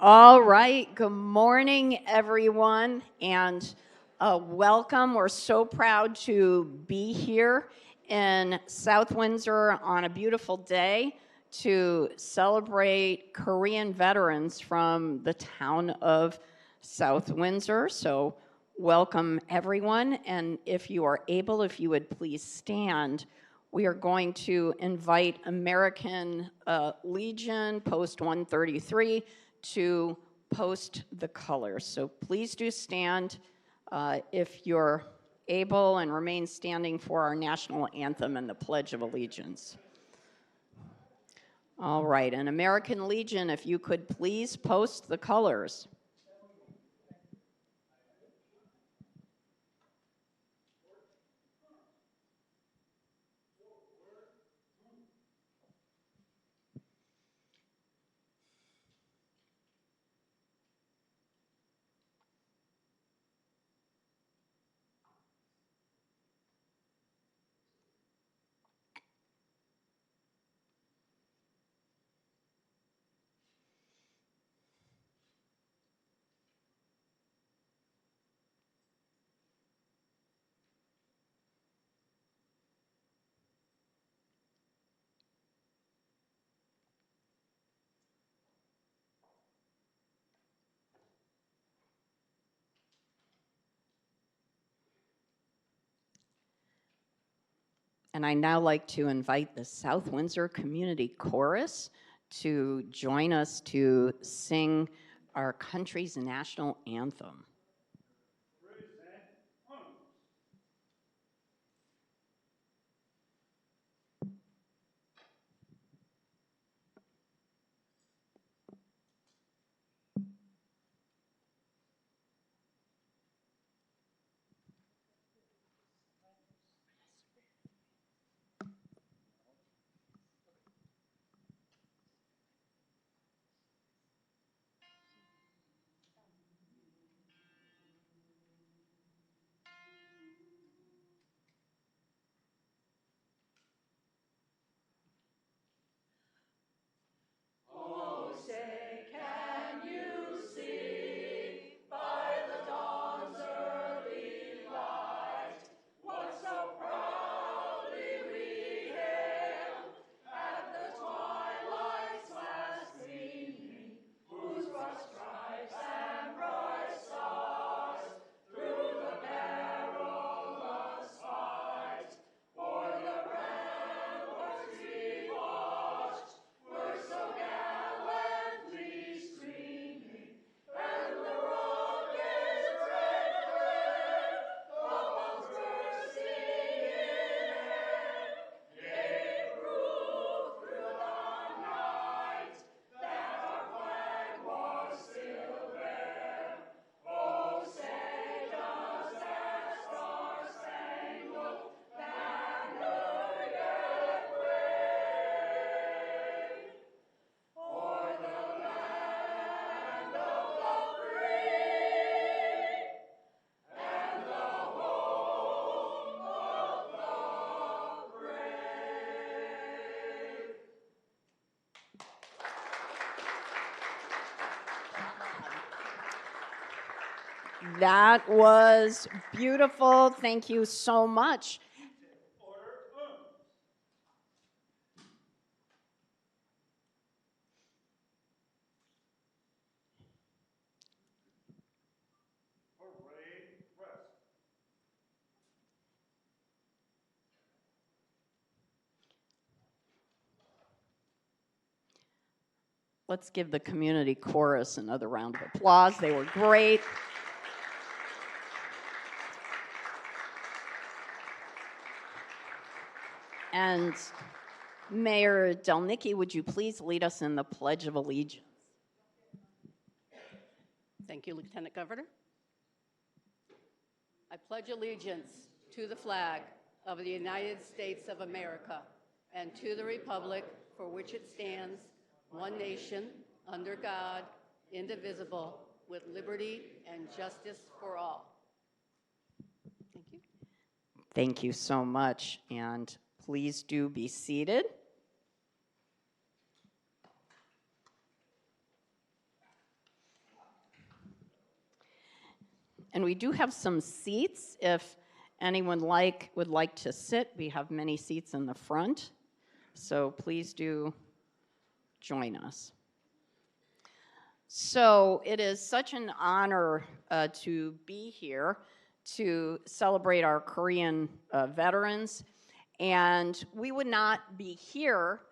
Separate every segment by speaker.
Speaker 1: All right, good morning, everyone, and welcome. We're so proud to be here in South Windsor on a beautiful day to celebrate Korean veterans from the town of South Windsor. So welcome, everyone, and if you are able, if you would please stand, we are going to invite American Legion Post 133 to post the colors. So please do stand if you're able and remain standing for our national anthem and the Pledge of Allegiance. All right, and American Legion, if you could please post the colors. And I now like to invite the South Windsor Community Chorus to join us to sing our country's national anthem. That was beautiful. Thank you so much. Let's give the community chorus another round of applause. They were great. And Mayor Delnicki, would you please lead us in the Pledge of Allegiance?
Speaker 2: Thank you, Lieutenant Governor. I pledge allegiance to the flag of the United States of America and to the republic for which it stands, one nation, under God, indivisible, with liberty and justice for all. Thank you.
Speaker 1: Thank you so much, and please do be seated. And we do have some seats if anyone would like to sit. We have many seats in the front, so please do join us. So it is such an honor to be here to celebrate our Korean veterans. And we would not be here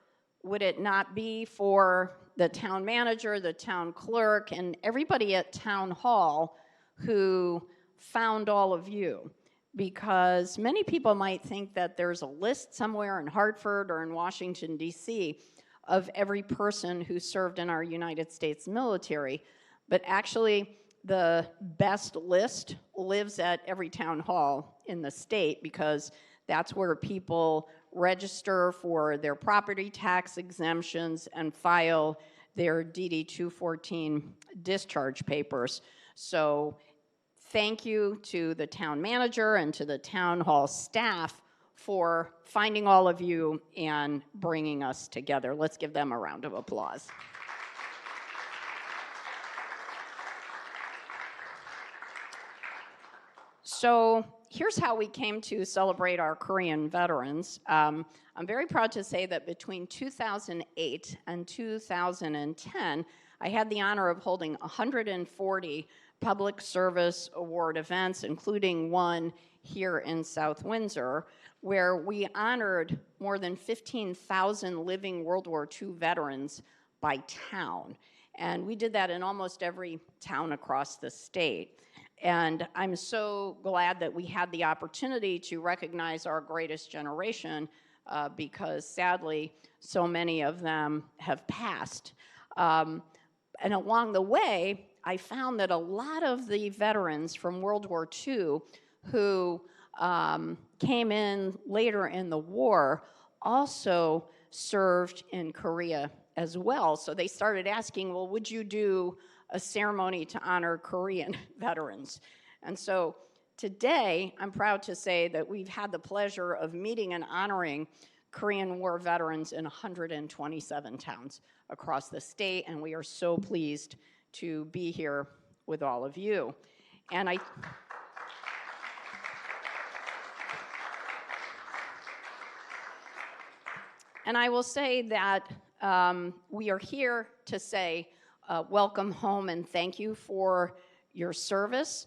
Speaker 1: would it not be for the town manager, the town clerk, and everybody at Town Hall who found all of you. Because many people might think that there's a list somewhere in Hartford or in Washington, D.C., of every person who served in our United States military. But actually, the best list lives at every town hall in the state, because that's where people register for their property tax exemptions and file their DD 214 discharge papers. So thank you to the town manager and to the town hall staff for finding all of you and bringing us together. Let's give them a round of applause. So here's how we came to celebrate our Korean veterans. I'm very proud to say that between 2008 and 2010, I had the honor of holding 140 public service award events, including one here in South Windsor, where we honored more than 15,000 living World War II veterans by town. And we did that in almost every town across the state. And I'm so glad that we had the opportunity to recognize our greatest generation because sadly, so many of them have passed. And along the way, I found that a lot of the veterans from World War II who came in later in the war also served in Korea as well. So they started asking, well, would you do a ceremony to honor Korean veterans? And so today, I'm proud to say that we've had the pleasure of meeting and honoring Korean War veterans in 127 towns across the state, and we are so pleased to be here with all of you. And I will say that we are here to say welcome home and thank you for your service.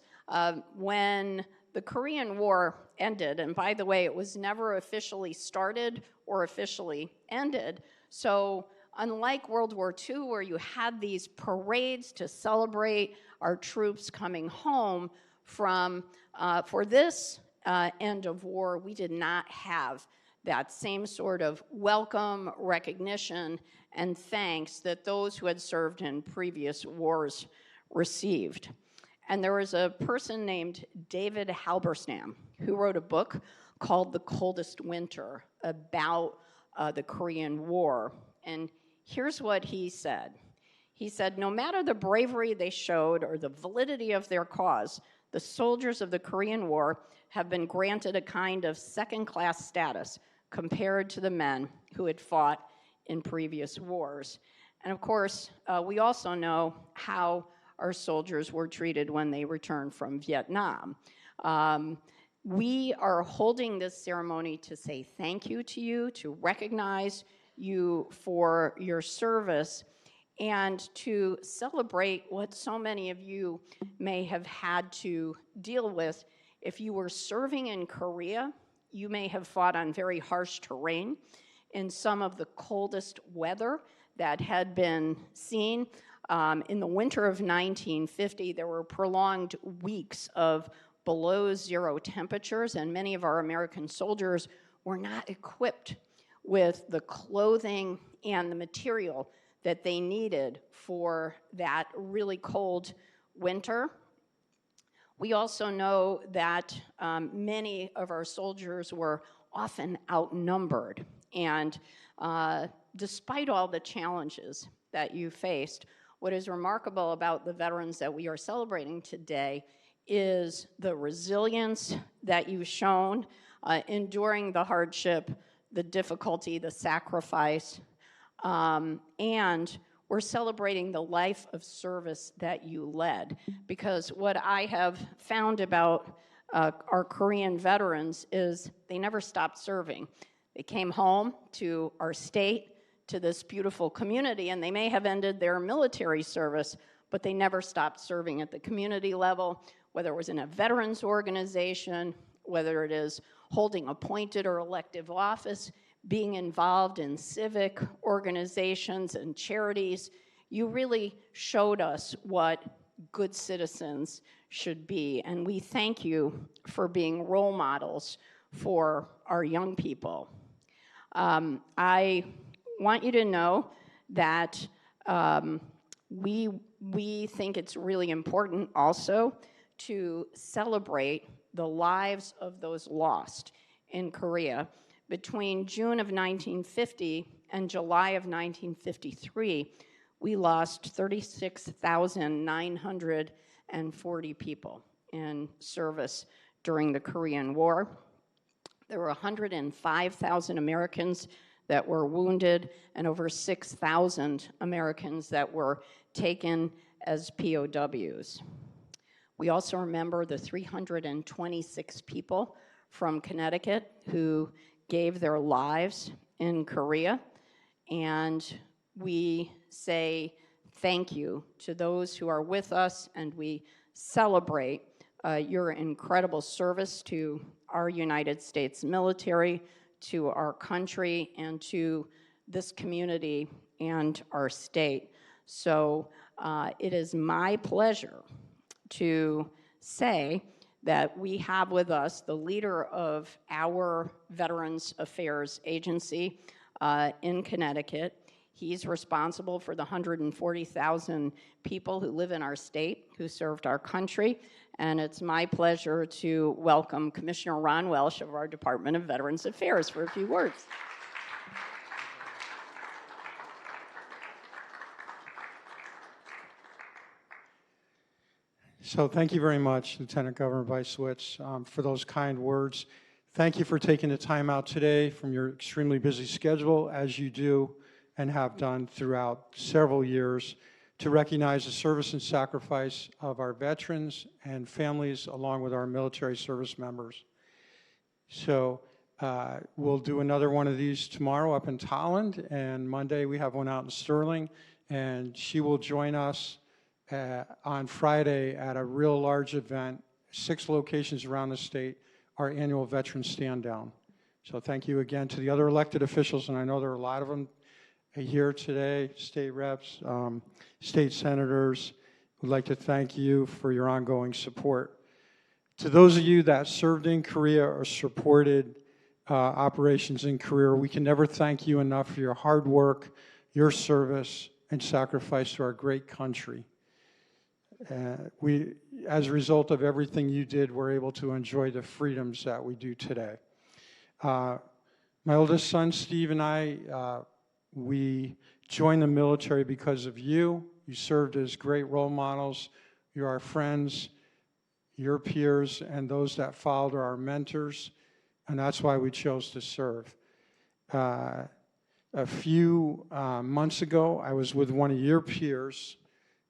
Speaker 1: When the Korean War ended, and by the way, it was never officially started or officially ended, so unlike World War II, where you had these parades to celebrate our troops coming home from, for this end of war, we did not have that same sort of welcome, recognition, and thanks that those who had served in previous wars received. And there was a person named David Halberstam who wrote a book called The Coldest Winter about the Korean War. And here's what he said. He said, no matter the bravery they showed or the validity of their cause, the soldiers of the Korean War have been granted a kind of second-class status compared to the men who had fought in previous wars. And of course, we also know how our soldiers were treated when they returned from Vietnam. We are holding this ceremony to say thank you to you, to recognize you for your service, and to celebrate what so many of you may have had to deal with. If you were serving in Korea, you may have fought on very harsh terrain in some of the coldest weather that had been seen. In the winter of 1950, there were prolonged weeks of below zero temperatures, and many of our American soldiers were not equipped with the clothing and the material that they needed for that really cold winter. We also know that many of our soldiers were often outnumbered, and despite all the challenges that you faced, what is remarkable about the veterans that we are celebrating today is the resilience that you've shown, enduring the hardship, the difficulty, the sacrifice, and we're celebrating the life of service that you led. Because what I have found about our Korean veterans is they never stopped serving. They came home to our state, to this beautiful community, and they may have ended their military service, but they never stopped serving at the community level, whether it was in a veterans organization, whether it is holding appointed or elective office, being involved in civic organizations and charities. You really showed us what good citizens should be, and we thank you for being role models for our young people. I want you to know that we think it's really important also to celebrate the lives of those lost in Korea. Between June of 1950 and July of 1953, we lost 36,940 people in service during the Korean War. There were 105,000 Americans that were wounded and over 6,000 Americans that were taken as POWs. We also remember the 326 people from Connecticut who gave their lives in Korea, and we say thank you to those who are with us, and we celebrate your incredible service to our United States military, to our country, and to this community and our state. So it is my pleasure to say that we have with us the leader of our Veterans Affairs Agency in Connecticut. He's responsible for the 140,000 people who live in our state who served our country. And it's my pleasure to welcome Commissioner Ron Welsh of our Department of Veterans Affairs for a few words.
Speaker 3: So thank you very much, Lieutenant Governor Weisswitz, for those kind words. Thank you for taking the time out today from your extremely busy schedule, as you do and have done throughout several years, to recognize the service and sacrifice of our veterans and families, along with our military service members. So we'll do another one of these tomorrow up in Tolland, and Monday we have one out in Sterling, and she will join us on Friday at a real large event, 6 locations around the state, our annual Veteran Stand Down. So thank you again to the other elected officials, and I know there are a lot of them here today, state reps, state senators. We'd like to thank you for your ongoing support. To those of you that served in Korea or supported operations in Korea, we can never thank you enough for your hard work, your service, and sacrifice to our great country. We, as a result of everything you did, we're able to enjoy the freedoms that we do today. My oldest son, Steve, and I, we joined the military because of you. You served as great role models. You're our friends, your peers, and those that followed are our mentors, and that's why we chose to serve. A few months ago, I was with one of your peers.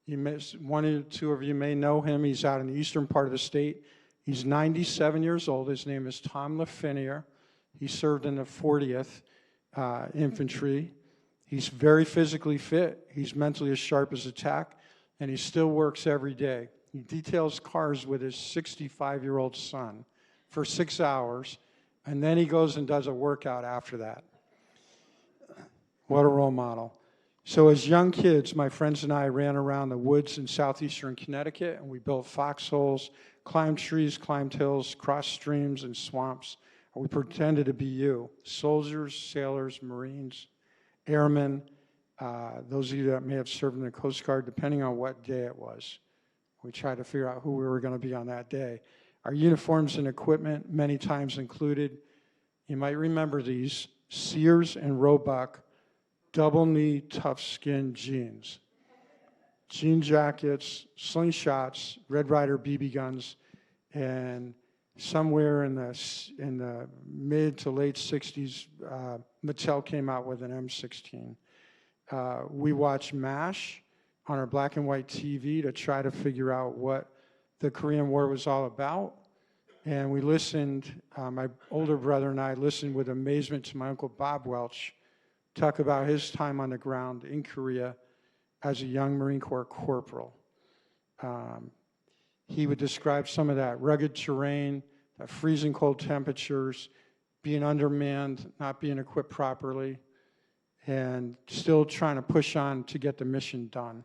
Speaker 3: One or two of you may know him. He's out in the eastern part of the state. He's 97 years old. His name is Tom LaFinier. He served in the 40th Infantry. He's very physically fit. He's mentally as sharp as a tack, and he still works every day. He details cars with his 65-year-old son for 6 hours, and then he goes and does a workout after that. What a role model. So as young kids, my friends and I ran around the woods in southeastern Connecticut, and we built foxholes, climbed trees, climbed hills, crossed streams and swamps. And we pretended to be you, soldiers, sailors, Marines, airmen, those of you that may have served in the Coast Guard, depending on what day it was. We tried to figure out who we were going to be on that day. Our uniforms and equipment many times included, you might remember these, Sears and Roebuck double-knee, tough-skin jeans. Jean jackets, slingshots, Red Ryder BB guns, and somewhere in the mid to late 60s, Mattel came out with an M16. We watched MASH on our black and white TV to try to figure out what the Korean War was all about. And we listened, my older brother and I listened with amazement to my Uncle Bob Welch talk about his time on the ground in Korea as a young Marine Corps corporal. He would describe some of that rugged terrain, the freezing cold temperatures, being undermanned, not being equipped properly, and still trying to push on to get the mission done.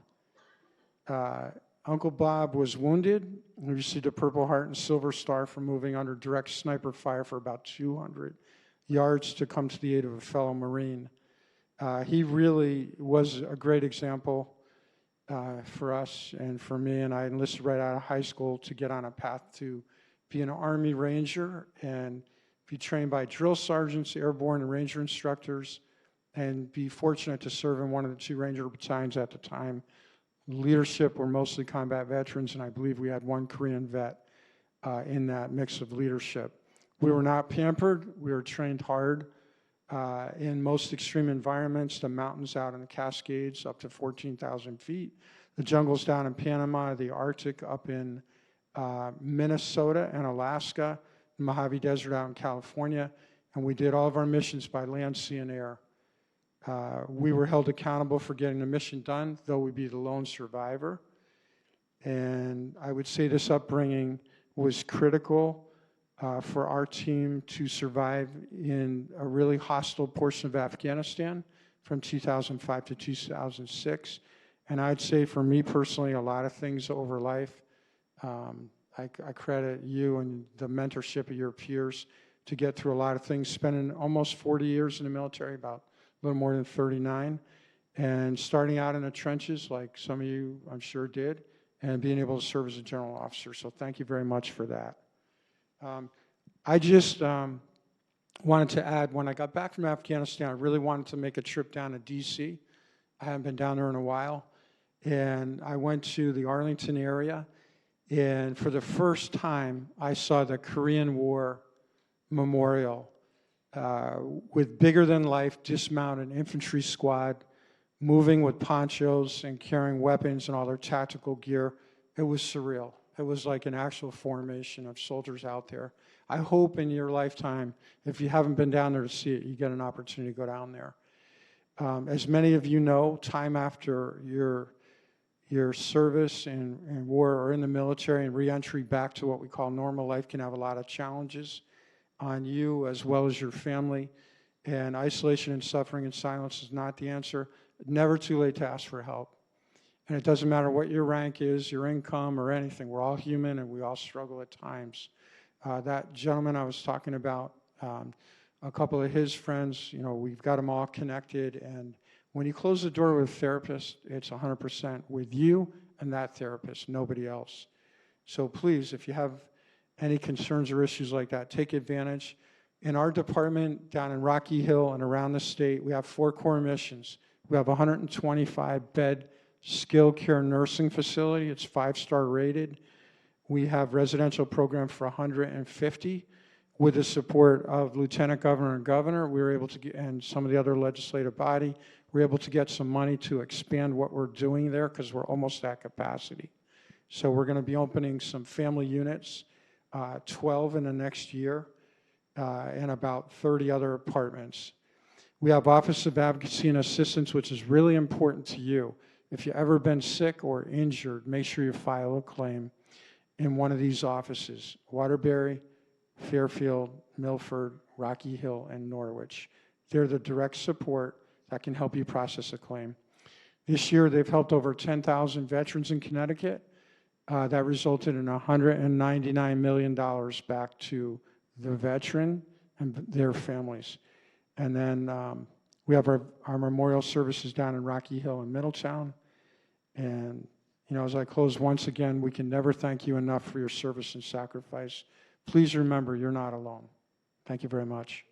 Speaker 3: Uncle Bob was wounded. He received a Purple Heart and Silver Star for moving under direct sniper fire for about 200 yards to come to the aid of a fellow Marine. He really was a great example for us and for me, and I enlisted right out of high school to get on a path to be an Army Ranger and be trained by drill sergeants, airborne and Ranger instructors, and be fortunate to serve in one of the 2 Ranger battalions at the time. Leadership were mostly combat veterans, and I believe we had 1 Korean vet in that mix of leadership. We were not pampered. We were trained hard in most extreme environments, the mountains out in the Cascades up to 14,000 feet, the jungles down in Panama, the Arctic up in Minnesota and Alaska, the Mojave Desert out in California, and we did all of our missions by land, sea, and air. We were held accountable for getting the mission done, though we'd be the lone survivor. And I would say this upbringing was critical for our team to survive in a really hostile portion of Afghanistan from 2005 to 2006. And I'd say for me personally, a lot of things over life, I credit you and the mentorship of your peers to get through a lot of things, spending almost 40 years in the military, about a little more than 39, and starting out in the trenches like some of you I'm sure did, and being able to serve as a general officer. So thank you very much for that. I just wanted to add, when I got back from Afghanistan, I really wanted to make a trip down to DC. I haven't been down there in a while. And I went to the Arlington area, and for the first time, I saw the Korean War Memorial with bigger-than-life dismounted infantry squad moving with ponchos and carrying weapons and all their tactical gear. It was surreal. It was like an actual formation of soldiers out there. I hope in your lifetime, if you haven't been down there to see it, you get an opportunity to go down there. As many of you know, time after your service and war or in the military and reentry back to what we call normal life can have a lot of challenges on you as well as your family. And isolation and suffering and silence is not the answer. Never too late to ask for help. And it doesn't matter what your rank is, your income, or anything. We're all human, and we all struggle at times. That gentleman I was talking about, a couple of his friends, you know, we've got them all connected. And when you close the door with a therapist, it's 100% with you and that therapist, nobody else. So please, if you have any concerns or issues like that, take advantage. In our department down in Rocky Hill and around the state, we have 4 core missions. We have a 125-bed skilled care nursing facility. It's 5-star rated. We have residential program for 150. With the support of Lieutenant Governor and Governor, we were able to get, and some of the other legislative body, we were able to get some money to expand what we're doing there because we're almost at capacity. So we're going to be opening some family units, 12 in the next year, and about 30 other apartments. We have Office of Advocacy and Assistance, which is really important to you. If you've ever been sick or injured, make sure you file a claim in one of these offices: Waterbury, Fairfield, Milford, Rocky Hill, and Norwich. They're the direct support that can help you process a claim. This year, they've helped over 10,000 veterans in Connecticut. That resulted in $199 million back to the veteran and their families. And then we have our memorial services down in Rocky Hill and Middletown. And, you know, as I close, once again, we can never thank you enough for your service and sacrifice. Please remember, you're not alone. Thank you very much.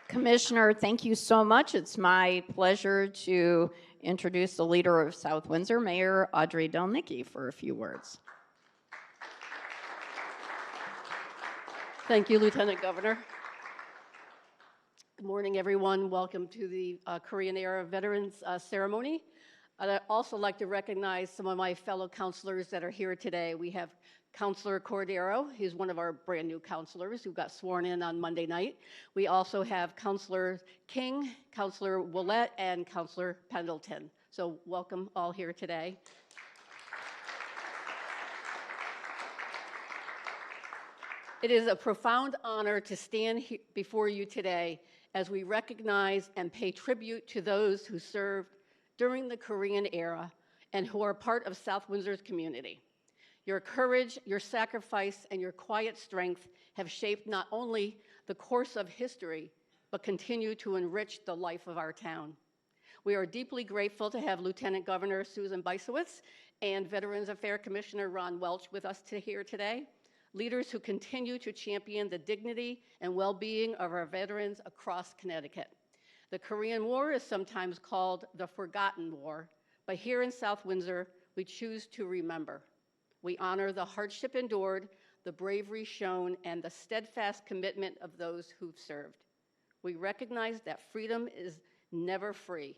Speaker 1: Commissioner, thank you so much. It's my pleasure to introduce the leader of South Windsor, Mayor Audrey Delnicki, for a few words.
Speaker 2: Thank you, Lieutenant Governor. Good morning, everyone. Welcome to the Korean-era Veterans Ceremony. I'd also like to recognize some of my fellow counselors that are here today. We have Counselor Cordero. He's one of our brand new counselors who got sworn in on Monday night. We also have Counselor King, Counselor Willett, and Counselor Pendleton. So welcome all here today. It is a profound honor to stand before you today as we recognize and pay tribute to those who served during the Korean era and who are part of South Windsor's community. Your courage, your sacrifice, and your quiet strength have shaped not only the course of history, but continue to enrich the life of our town. We are deeply grateful to have Lieutenant Governor Susan Bisowitz and Veterans Affairs Commissioner Ron Welch with us here today, leaders who continue to champion the dignity and well-being of our veterans across Connecticut. The Korean War is sometimes called the Forgotten War, but here in South Windsor, we choose to remember. We honor the hardship endured, the bravery shown, and the steadfast commitment of those who've served. We recognize that freedom is never free,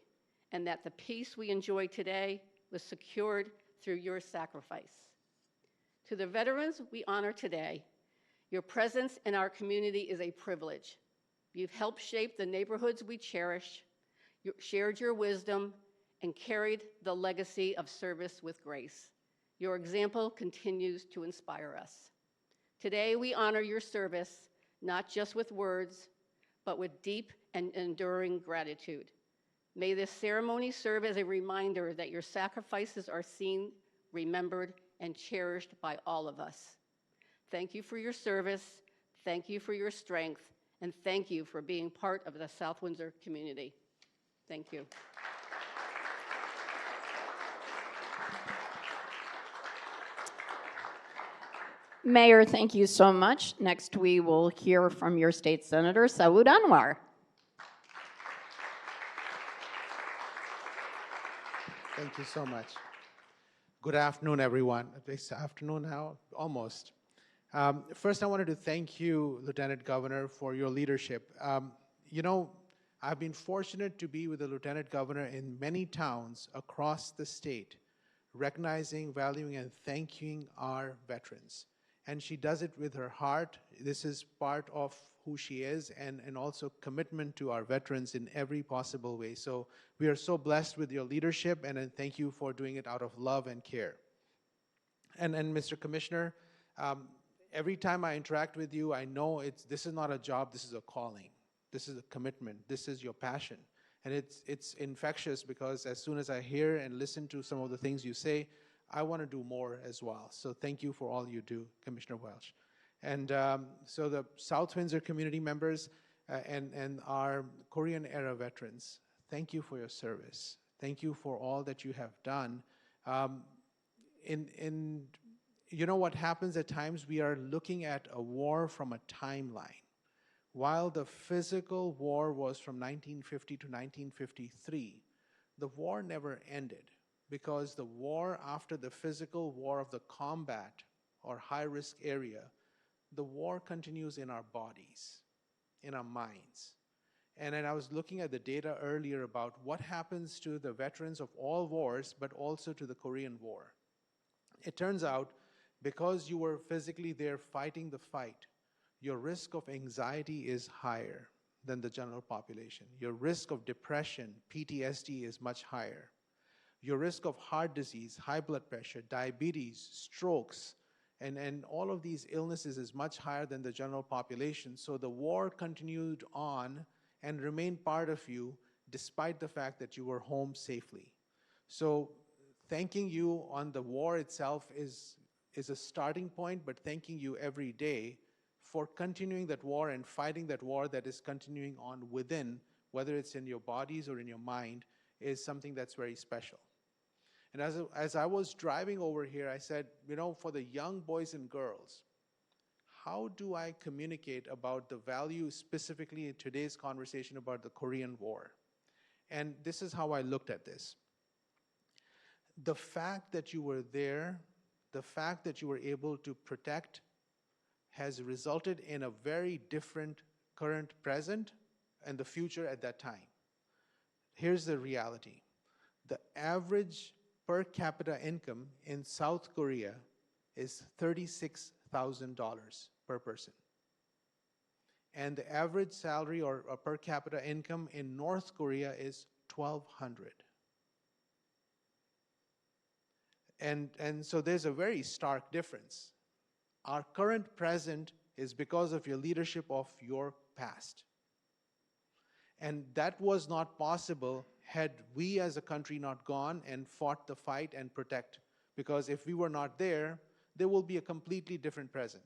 Speaker 2: and that the peace we enjoy today was secured through your sacrifice. To the veterans we honor today, your presence in our community is a privilege. You've helped shape the neighborhoods we cherish, shared your wisdom, and carried the legacy of service with grace. Your example continues to inspire us. Today, we honor your service, not just with words, but with deep and enduring gratitude. May this ceremony serve as a reminder that your sacrifices are seen, remembered, and cherished by all of us. Thank you for your service, thank you for your strength, and thank you for being part of the South Windsor community. Thank you.
Speaker 1: Mayor, thank you so much. Next, we will hear from your state senator, Saud Anwar.
Speaker 4: Thank you so much. Good afternoon, everyone. It's afternoon now, almost. First, I wanted to thank you, Lieutenant Governor, for your leadership. You know, I've been fortunate to be with the Lieutenant Governor in many towns across the state, recognizing, valuing, and thanking our veterans. And she does it with her heart. This is part of who she is, and also commitment to our veterans in every possible way. So we are so blessed with your leadership, and thank you for doing it out of love and care. And Mr. Commissioner, every time I interact with you, I know this is not a job, this is a calling. This is a commitment, this is your passion. And it's infectious, because as soon as I hear and listen to some of the things you say, I want to do more as well. So thank you for all you do, Commissioner Welch. And so the South Windsor community members and our Korean-era veterans, thank you for your service. Thank you for all that you have done. You know what happens at times? We are looking at a war from a timeline. While the physical war was from 1950 to 1953, the war never ended, because the war after the physical war of the combat or high-risk area, the war continues in our bodies, in our minds. And then I was looking at the data earlier about what happens to the veterans of all wars, but also to the Korean War. It turns out, because you were physically there fighting the fight, your risk of anxiety is higher than the general population. Your risk of depression, PTSD, is much higher. Your risk of heart disease, high blood pressure, diabetes, strokes, and all of these illnesses is much higher than the general population. So the war continued on and remained part of you despite the fact that you were home safely. So thanking you on the war itself is a starting point, but thanking you every day for continuing that war and fighting that war that is continuing on within, whether it's in your bodies or in your mind, is something that's very special. And as I was driving over here, I said, you know, for the young boys and girls, how do I communicate about the value, specifically in today's conversation about the Korean War? And this is how I looked at this. The fact that you were there, the fact that you were able to protect, has resulted in a very different current present and the future at that time. Here's the reality. The average per capita income in South Korea is $36,000 per person. And the average salary or per capita income in North Korea is $1,200. And so there's a very stark difference. Our current present is because of your leadership of your past. And that was not possible had we as a country not gone and fought the fight and protect. Because if we were not there, there will be a completely different present.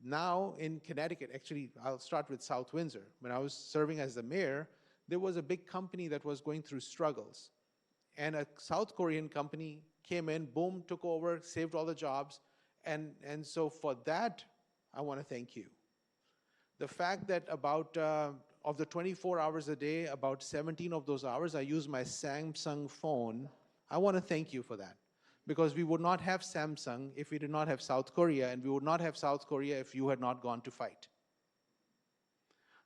Speaker 4: Now in Connecticut, actually, I'll start with South Windsor. When I was serving as the mayor, there was a big company that was going through struggles. And a South Korean company came in, boom, took over, saved all the jobs. And so for that, I want to thank you. The fact that about, of the 24 hours a day, about 17 of those hours, I use my Samsung phone. I want to thank you for that. Because we would not have Samsung if we did not have South Korea, and we would not have South Korea if you had not gone to fight.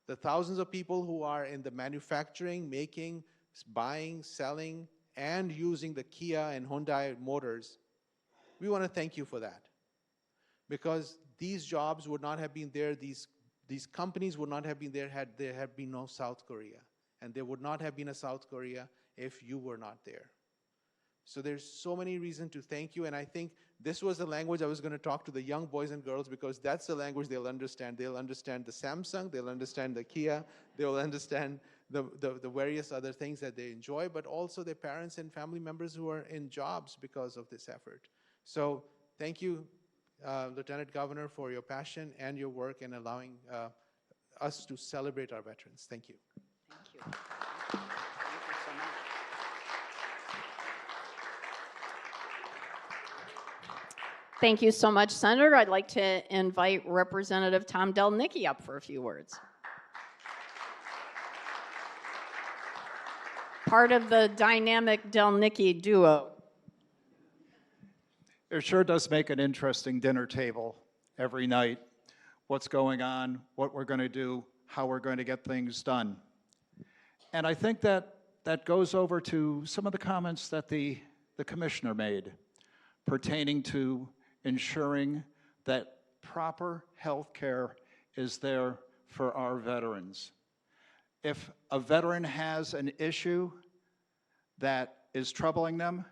Speaker 4: The thousands of people who are in the manufacturing, making, buying, selling, and using the Kia and Hyundai motors, we want to thank you for that. Because these jobs would not have been there, these companies would not have been there had there had been no South Korea. And there would not have been a South Korea if you were not there. So there's so many reasons to thank you, and I think this was the language I was going to talk to the young boys and girls, because that's the language they'll understand. They'll understand the Samsung, they'll understand the Kia, they'll understand the various other things that they enjoy, but also their parents and family members who are in jobs because of this effort. So thank you, Lieutenant Governor, for your passion and your work in allowing us to celebrate our veterans. Thank you.
Speaker 1: Thank you. Thank you so much. Thank you so much, Senator. I'd like to invite Representative Tom Delnicki up for a few words. Part of the dynamic Delnicki duo.
Speaker 5: It sure does make an interesting dinner table every night. What's going on, what we're going to do, how we're going to get things done. And I think that goes over to some of the comments that the commissioner made pertaining to ensuring that proper health care is there for our veterans. If a veteran has an issue that is troubling them,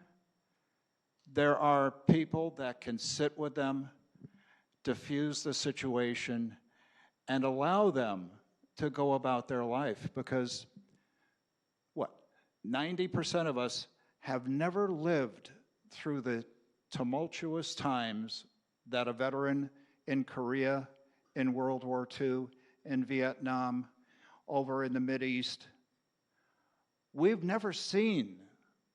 Speaker 5: there are people that can sit with them, diffuse the situation, and allow them to go about their life. Because, 90% of us have never lived through the tumultuous times that a veteran in Korea, in World War II, in Vietnam, over in the Mideast. We've never seen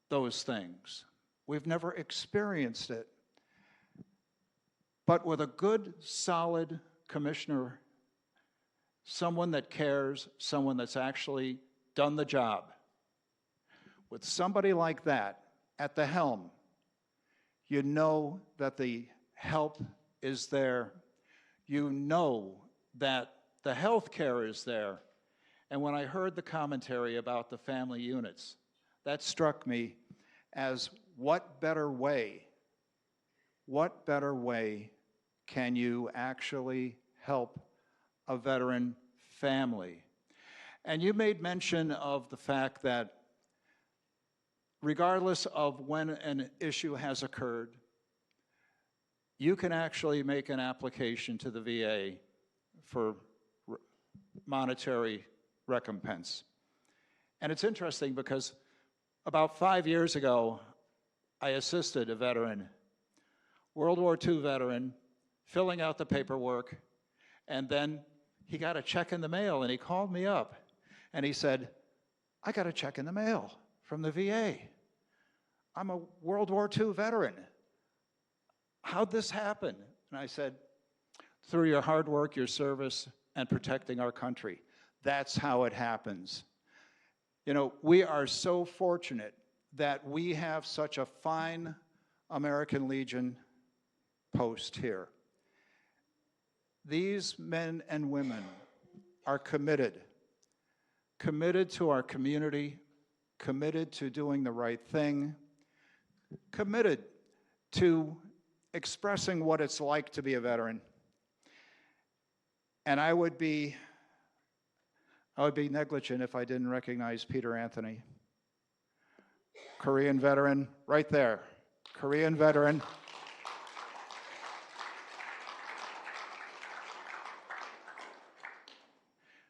Speaker 5: those things. We've never experienced it. But with a good, solid commissioner, someone that cares, someone that's actually done the job, with somebody like that at the helm, you know that the help is there. You know that the health care is there. And when I heard the commentary about the family units, that struck me as what better way can you actually help a veteran family? And you made mention of the fact that regardless of when an issue has occurred, you can actually make an application to the VA for monetary recompense. And it's interesting because about 5 years ago, I assisted a veteran, World War II veteran, filling out the paperwork, and then he got a check in the mail, and he called me up, and he said, I got a check in the mail from the VA. I'm a World War II veteran. How'd this happen? And I said, through your hard work, your service, and protecting our country. That's how it happens. You know, we are so fortunate that we have such a fine American Legion post here. These men and women are committed to our community, committed to doing the right thing, committed to expressing what it's like to be a veteran. And I would be negligent if I didn't recognize Peter Anthony. Korean veteran, right there. Korean veteran.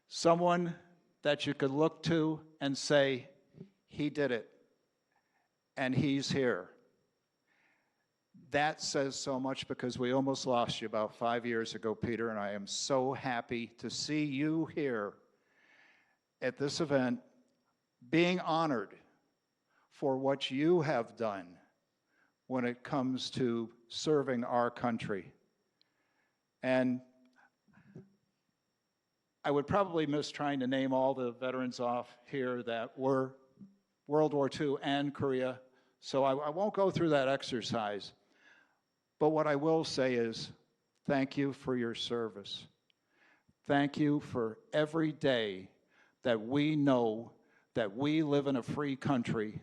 Speaker 5: Someone that you could look to and say, he did it, and he's here. That says so much because we almost lost you about 5 years ago, Peter, and I am so happy to see you here at this event being honored for what you have done when it comes to serving our country. And I would probably miss trying to name all the veterans off here that were World War II and Korea, so I won't go through that exercise. But what I will say is, thank you for your service. Thank you for every day that we know that we live in a free country,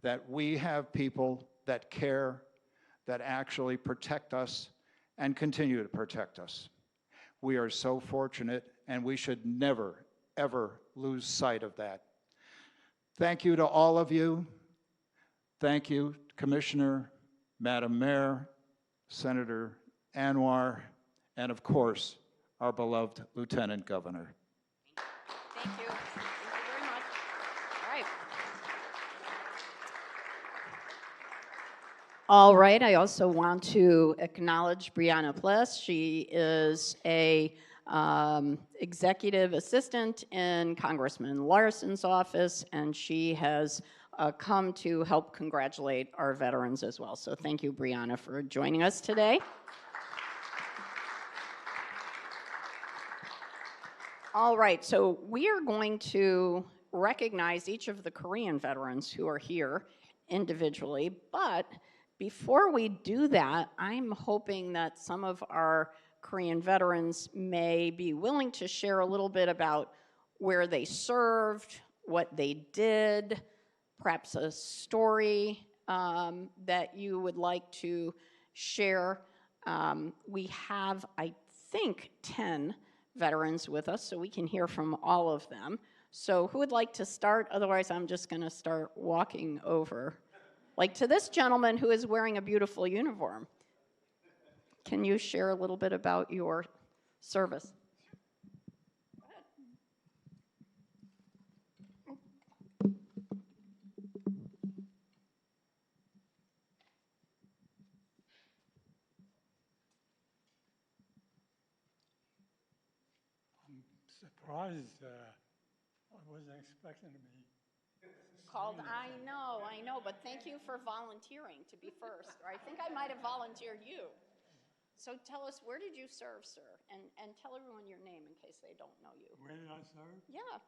Speaker 5: that we have people that care, that actually protect us and continue to protect us. We are so fortunate, and we should never, ever lose sight of that. Thank you to all of you. Thank you, Commissioner, Madam Mayor, Senator Anwar, and of course, our beloved Lieutenant Governor.
Speaker 1: Thank you. Thank you very much. All right. All right. I also want to acknowledge Brianna Pless. She is a executive assistant in Congressman Larson's office, and she has come to help congratulate our veterans as well. So thank you, Brianna, for joining us today. All right, so we are going to recognize each of the Korean veterans who are here individually, but before we do that, I'm hoping that some of our Korean veterans may be willing to share a little bit about where they served, what they did, perhaps a story that you would like to share. We have, I think, 10 veterans with us, so we can hear from all of them. So who would like to start? Otherwise, I'm just going to start walking over. Like to this gentleman who is wearing a beautiful uniform. Can you share a little bit about your service?
Speaker 6: Surprised. I wasn't expecting to be.
Speaker 1: Called, I know, but thank you for volunteering to be first. Or I think I might have volunteered you. So tell us, where did you serve, sir? And tell everyone your name in case they don't know you.
Speaker 6: Where did I serve?
Speaker 1: Yeah.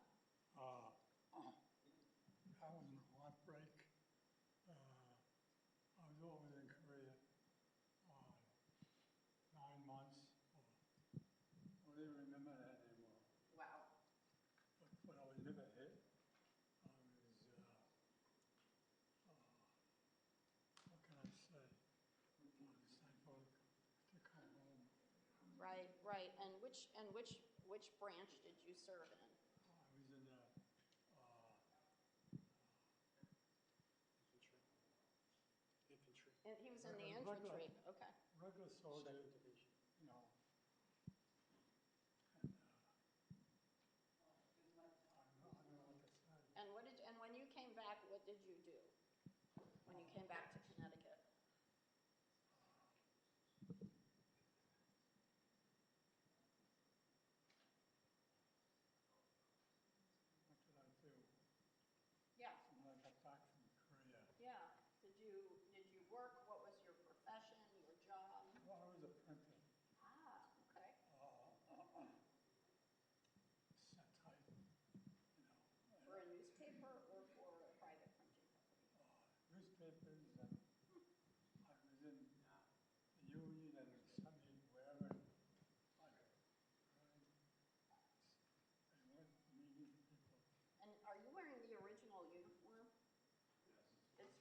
Speaker 6: I was in heartbreak. I was over in Korea 9 months. I don't even remember that anymore.
Speaker 1: Wow.
Speaker 6: But I was never hit. I was, what can I say? I was thankful to come home.
Speaker 1: Right. And which branch did you serve in?
Speaker 6: I was in the
Speaker 1: He was in the infantry. Okay.
Speaker 6: regular soldier division, you know. I don't know what to say.
Speaker 1: And when you came back, what did you do? When you came back to Connecticut?
Speaker 6: What did I do?
Speaker 1: Yeah.
Speaker 6: When I got back from Korea,
Speaker 1: Yeah. Did you work? What was your profession, your job?
Speaker 6: well, I was a printer,
Speaker 1: Ah, okay.
Speaker 6: set type, you know,
Speaker 1: For a newspaper or for a private printing company?
Speaker 6: newspapers, and I was in the union and sent me wherever I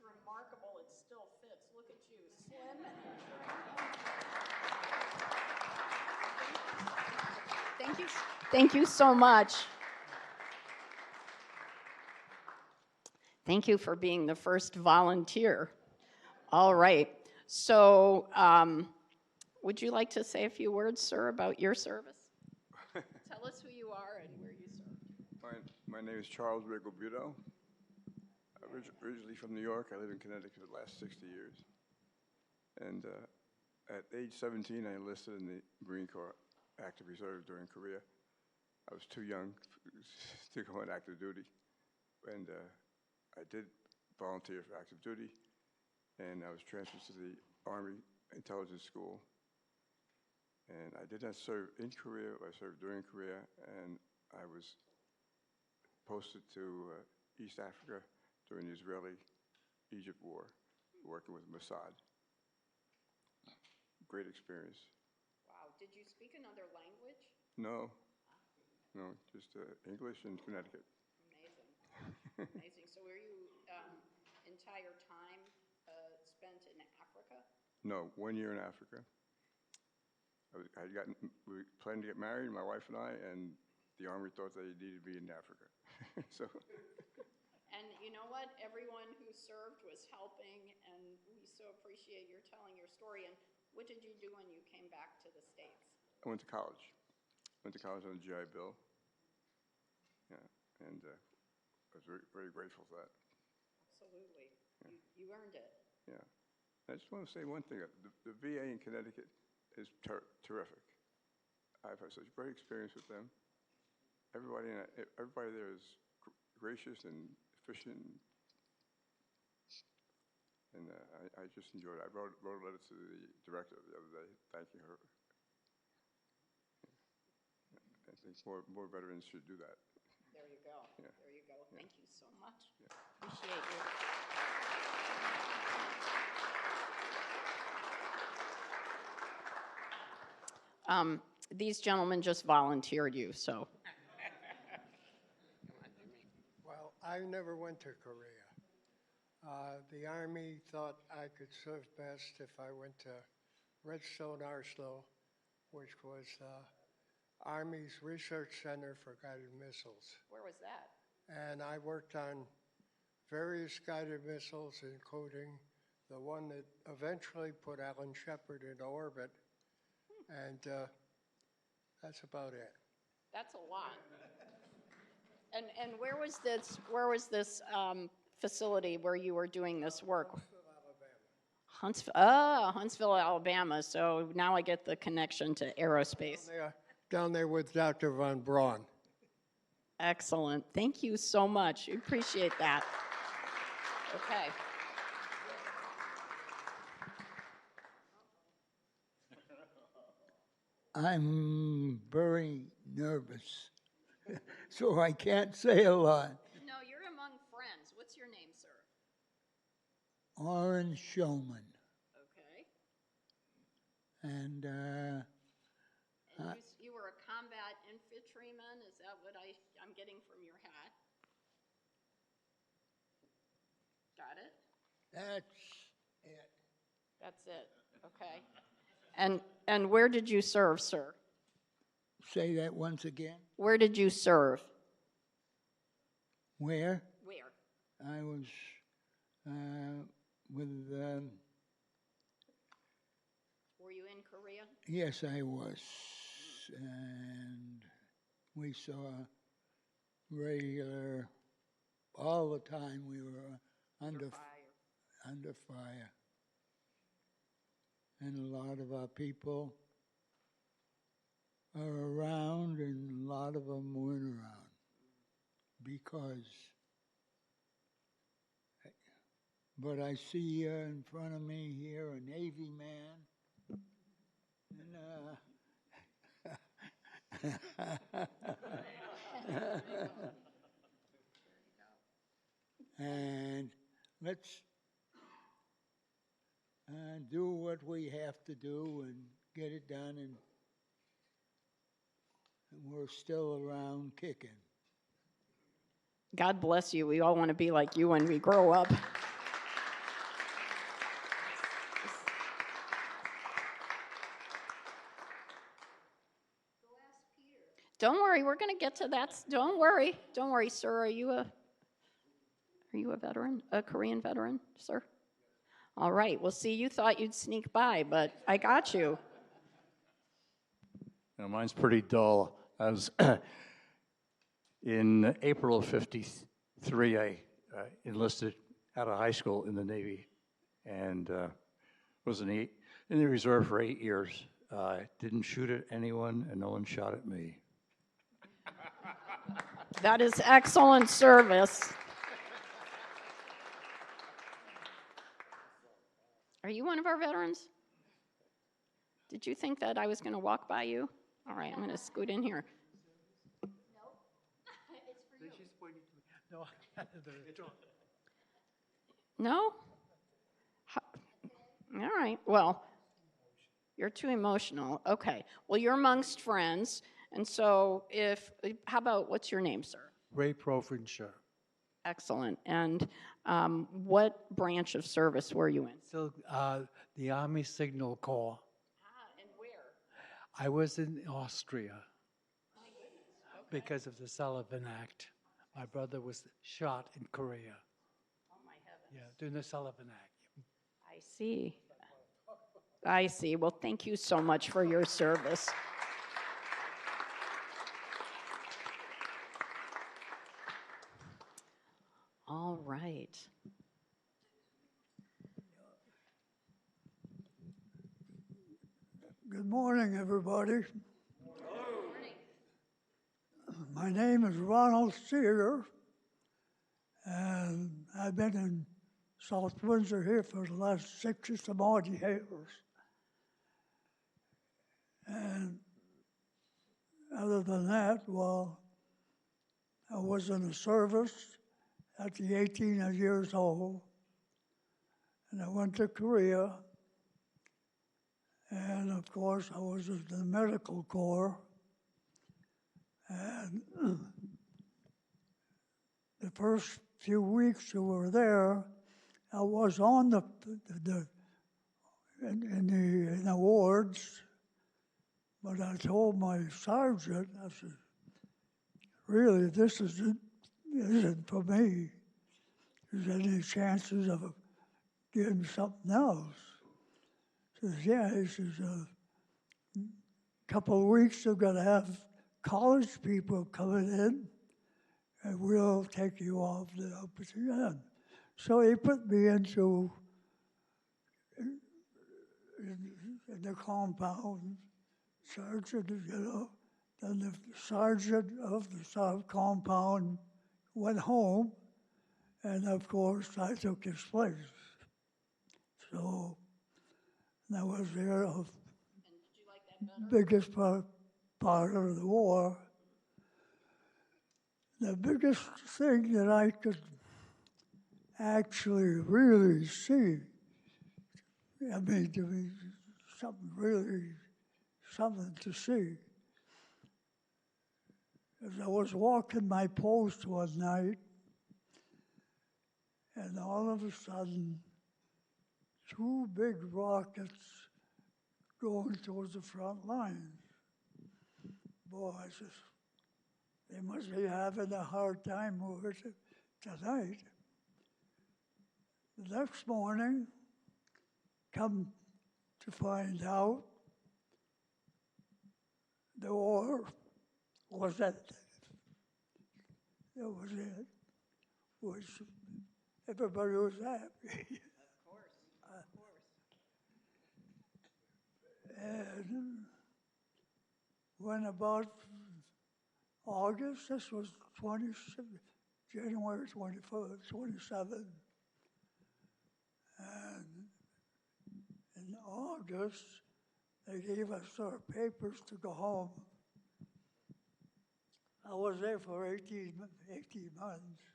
Speaker 1: remarkable. It still fits. Look at you, slim. Thank you. Thank you so much. Thank you for being the first volunteer. All right. So, would you like to say a few words, sir, about your service? Tell us who you are and where you served.
Speaker 7: My name is Charles Rigobuto. Originally from New York. I live in Connecticut for the last 60 years. And at age 17, I enlisted in the Marine Corps Active Reserve during Korea. I was too young to go on active duty. And I did volunteer for active duty. And I was transferred to the Army Intelligence School. And I did not serve in Korea. I served during Korea. And I was posted to East Africa during the Israeli-Egypt war, working with Mossad. Great experience.
Speaker 1: Wow. Did you speak another language?
Speaker 7: No, just English and Connecticut.
Speaker 1: Amazing. Amazing. So were you entire time spent in Africa?
Speaker 7: No, 1 year in Africa. We were planning to get married, my wife and I, and the Army thought they needed me in Africa. So.
Speaker 1: And you know what? Everyone who served was helping, and we so appreciate your telling your story. And what did you do when you came back to the States?
Speaker 7: I went to college. Went to college on a GI Bill. Yeah, and I was very, very grateful for that.
Speaker 1: Absolutely. Yeah. You earned it.
Speaker 7: Yeah. I just want to say one thing. The VA in Connecticut is terrific. I've had such great experience with them. Everybody there is gracious and efficient. And I just enjoyed it. I wrote a letter to the director the other day thanking her. I think more veterans should do that.
Speaker 1: There you go.
Speaker 7: Yeah.
Speaker 1: There you go.
Speaker 7: Yeah.
Speaker 1: Thank you so much.
Speaker 7: Yeah.
Speaker 1: Appreciate you. These gentlemen just volunteered you, so.
Speaker 6: Well, I never went to Korea. The Army thought I could serve best if I went to Redstone Arsenal, which was Army's Research Center for Guided Missiles.
Speaker 1: Where was that?
Speaker 6: And I worked on various guided missiles, including the one that eventually put Alan Shepard into orbit. And that's about it.
Speaker 1: That's a lot. And where was this facility where you were doing this work?
Speaker 6: Huntsville, Alabama.
Speaker 1: Huntsville, Alabama. So now I get the connection to aerospace.
Speaker 6: Down there with Dr. Von Braun.
Speaker 1: Excellent. Thank you so much. We appreciate that. Okay.
Speaker 8: I'm very nervous, so I can't say a lot.
Speaker 1: No, you're among friends. What's your name, sir?
Speaker 8: Orange Showman.
Speaker 1: Okay.
Speaker 8: And
Speaker 1: And you were a combat infantryman? Is that what I'm getting from your hat? Got it?
Speaker 8: that's it.
Speaker 1: That's it. Okay. And where did you serve, sir?
Speaker 8: Say that once again.
Speaker 1: Where did you serve?
Speaker 8: Where?
Speaker 1: Where?
Speaker 8: I was with,
Speaker 1: Were you in Korea?
Speaker 8: yes, I was. And we saw regular, all the time we were under fire. And a lot of our people are around, and a lot of them weren't around because. But I see in front of me here a Navy man, and let's do what we have to do and get it done, and we're still around kicking.
Speaker 1: God bless you. We all want to be like you when we grow up. worry. We're going to get to that. Don't worry. Don't worry, sir. Are you a veteran? A Korean veteran, sir? All right. Well, see, you thought you'd sneak by, but I got you.
Speaker 9: Now, mine's pretty dull. I was in April of '53. I enlisted out of high school in the Navy, and was in the reserve for 8 years. Didn't shoot at anyone, and no one shot at me.
Speaker 1: That is excellent service. Are you one of our veterans? Did you think that I was going to walk by you? All right, I'm going to scoot in here. No? All right, well, you're too emotional. Okay, well, you're amongst friends, and so how about, what's your name, sir?
Speaker 10: Ray Provencher.
Speaker 1: Excellent, and what branch of service were you in?
Speaker 10: So the Army Signal Corps.
Speaker 1: And where?
Speaker 10: I was in Austria because of the Sullivan Act. My brother was shot in Korea.
Speaker 1: Oh, my heavens.
Speaker 10: Yeah, during the Sullivan Act.
Speaker 1: I see. I see. Well, thank you so much for your service. All right.
Speaker 8: Good morning, everybody. My name is Ronald Sear, and I've been in South Windsor here for the last 60-some odd years. And other than that, well, I was in the service at the 18 years old, and I went to Korea, and of course I was in the medical corps, and the first few weeks we were there, I was on in the wards, but I told my sergeant, I said, really, this isn't for me. Is there any chances of getting something else? He says, yeah. He says, a couple of weeks, they're going to have college people coming in, and we'll take you off the opposite end. So he put me into in the compound, sergeant, Then the sergeant of the South compound went home, and of course I took his place. So that was the biggest part of the war. The biggest thing that I could actually really see, I mean, to be something to see. As I was walking my post one night, and all of a sudden, 2 big rockets going towards the front lines. Boy, I says, they must be having a hard time over it tonight. The next morning, come to find out, the war was ended. That was it. Everybody was happy.
Speaker 1: Of course.
Speaker 8: And when about August, this was January 21st, 27. And in August, they gave us our papers to go home. I was there for 18 months.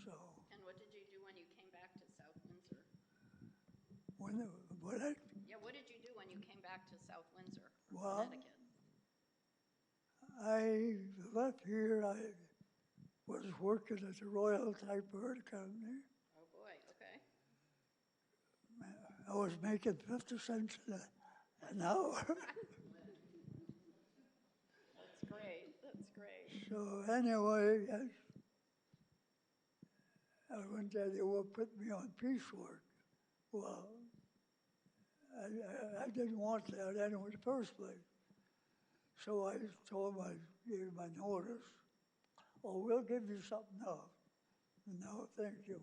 Speaker 8: So.
Speaker 1: And what did you do when you came back to South Windsor?
Speaker 8: What
Speaker 1: did you do when you came back to South Windsor,
Speaker 8: Well,
Speaker 1: Connecticut?
Speaker 8: I left here. I was working at the Royal Typewriter Company.
Speaker 1: Oh boy, okay.
Speaker 8: I was making 50 cents an hour.
Speaker 1: That's great.
Speaker 8: So anyway, I went there, they would put me on piecework. Well, I didn't want that in the first place. So I told him, I gave my notice, oh, we'll give you something else. No, thank you.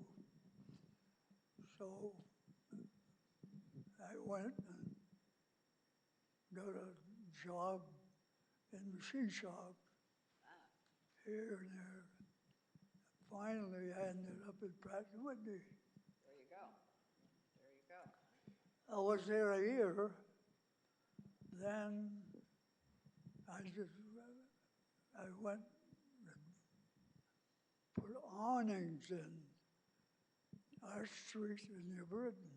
Speaker 8: So I went and got a job in machine shop here and there. Finally, I ended up in Pratt & Whitney.
Speaker 1: There you go. There you go.
Speaker 8: I was there a year. Then I went and put awnings in Arch Street in New Britain.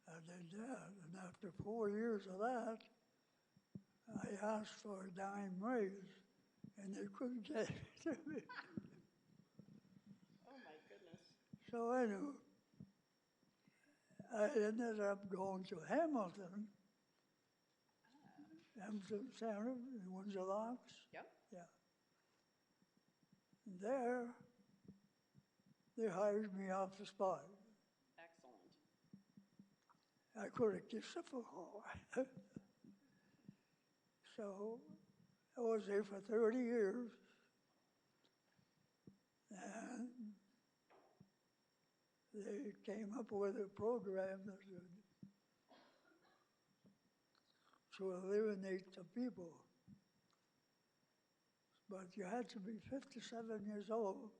Speaker 8: I did that, and after 4 years of that, I asked for a dime raise, and they couldn't get it to me.
Speaker 1: Oh, my goodness.
Speaker 8: So anyway, I ended up going to Hamilton Center in Windsor Locks.
Speaker 1: Yep.
Speaker 8: Yeah. And there, they hired me off the spot.
Speaker 1: Excellent.
Speaker 8: I could have kissed a football. So I was there for 30 years. And they came up with a program that would to eliminate the people. But you had to be 57 years old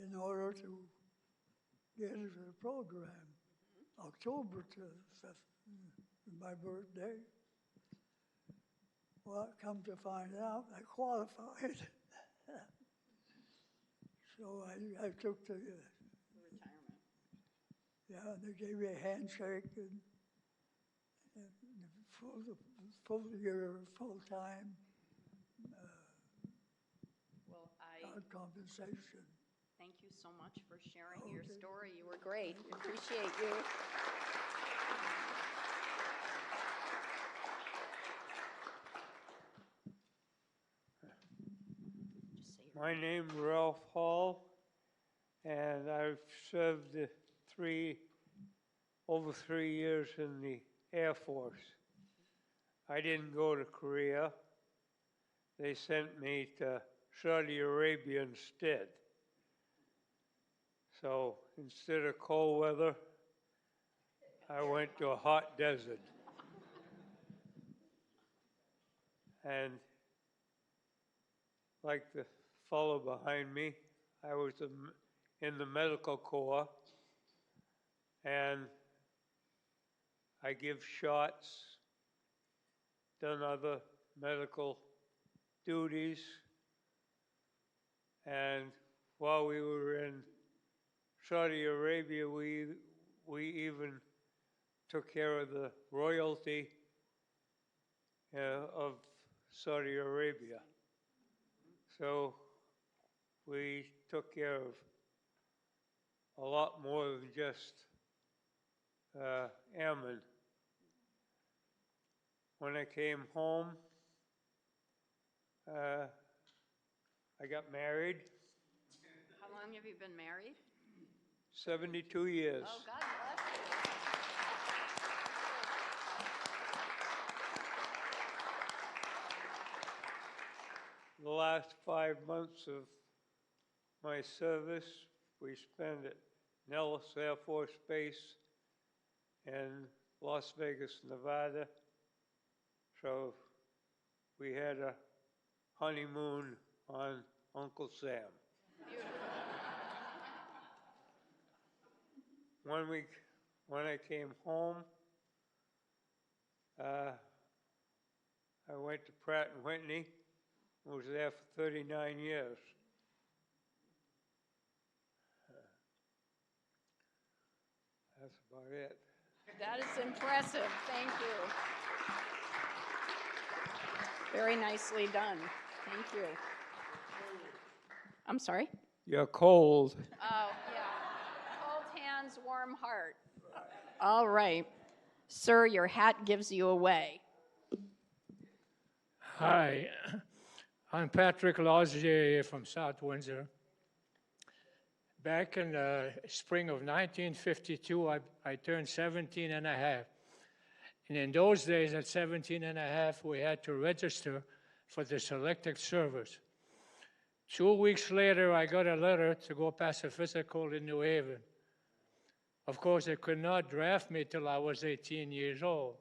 Speaker 8: in order to get into the program. October to my birthday. Well, come to find out, I qualified. So I took the,
Speaker 1: Retirement.
Speaker 8: yeah, they gave me a handshake and full year, full time,
Speaker 1: Well,
Speaker 8: compensation.
Speaker 1: thank you so much for sharing your
Speaker 8: Okay.
Speaker 1: story. You were great. Appreciate you. Just say your
Speaker 11: My name's Ralph Hall, and I've served over 3 years in the Air Force. I didn't go to Korea. They sent me to Saudi Arabia instead. So instead of cold weather, I went to a hot desert. And like the fellow behind me, I was in the medical corps, and I give shots, done other medical duties, and while we were in Saudi Arabia, we even took care of the royalty of Saudi Arabia. So we took care of a lot more than just airmen. When I came home, I got married,
Speaker 1: How long have you been married?
Speaker 11: 72 years.
Speaker 1: Oh, God bless
Speaker 11: The last 5 months of my service, we spent at Nellis Air Force Base in Las Vegas, Nevada. So we had a honeymoon on Uncle Sam. When I came home, I went to Pratt & Whitney. I was there for 39 years. That's about it.
Speaker 1: you. That is impressive. Thank you. Very nicely done. Thank you. I'm sorry?
Speaker 11: You're cold.
Speaker 1: Oh, yeah. Cold hands, warm heart. All right. Sir, your hat gives you away.
Speaker 12: Hi,
Speaker 11: I'm Patrick Lausier from South Windsor. Back in the spring of 1952, I turned 17 and a half. And in those days, at 17 and a half, we had to register for the selective service. 2 weeks later, I got a letter to go pass a physical in New Haven. Of course, they could not draft me till I was 18 years old.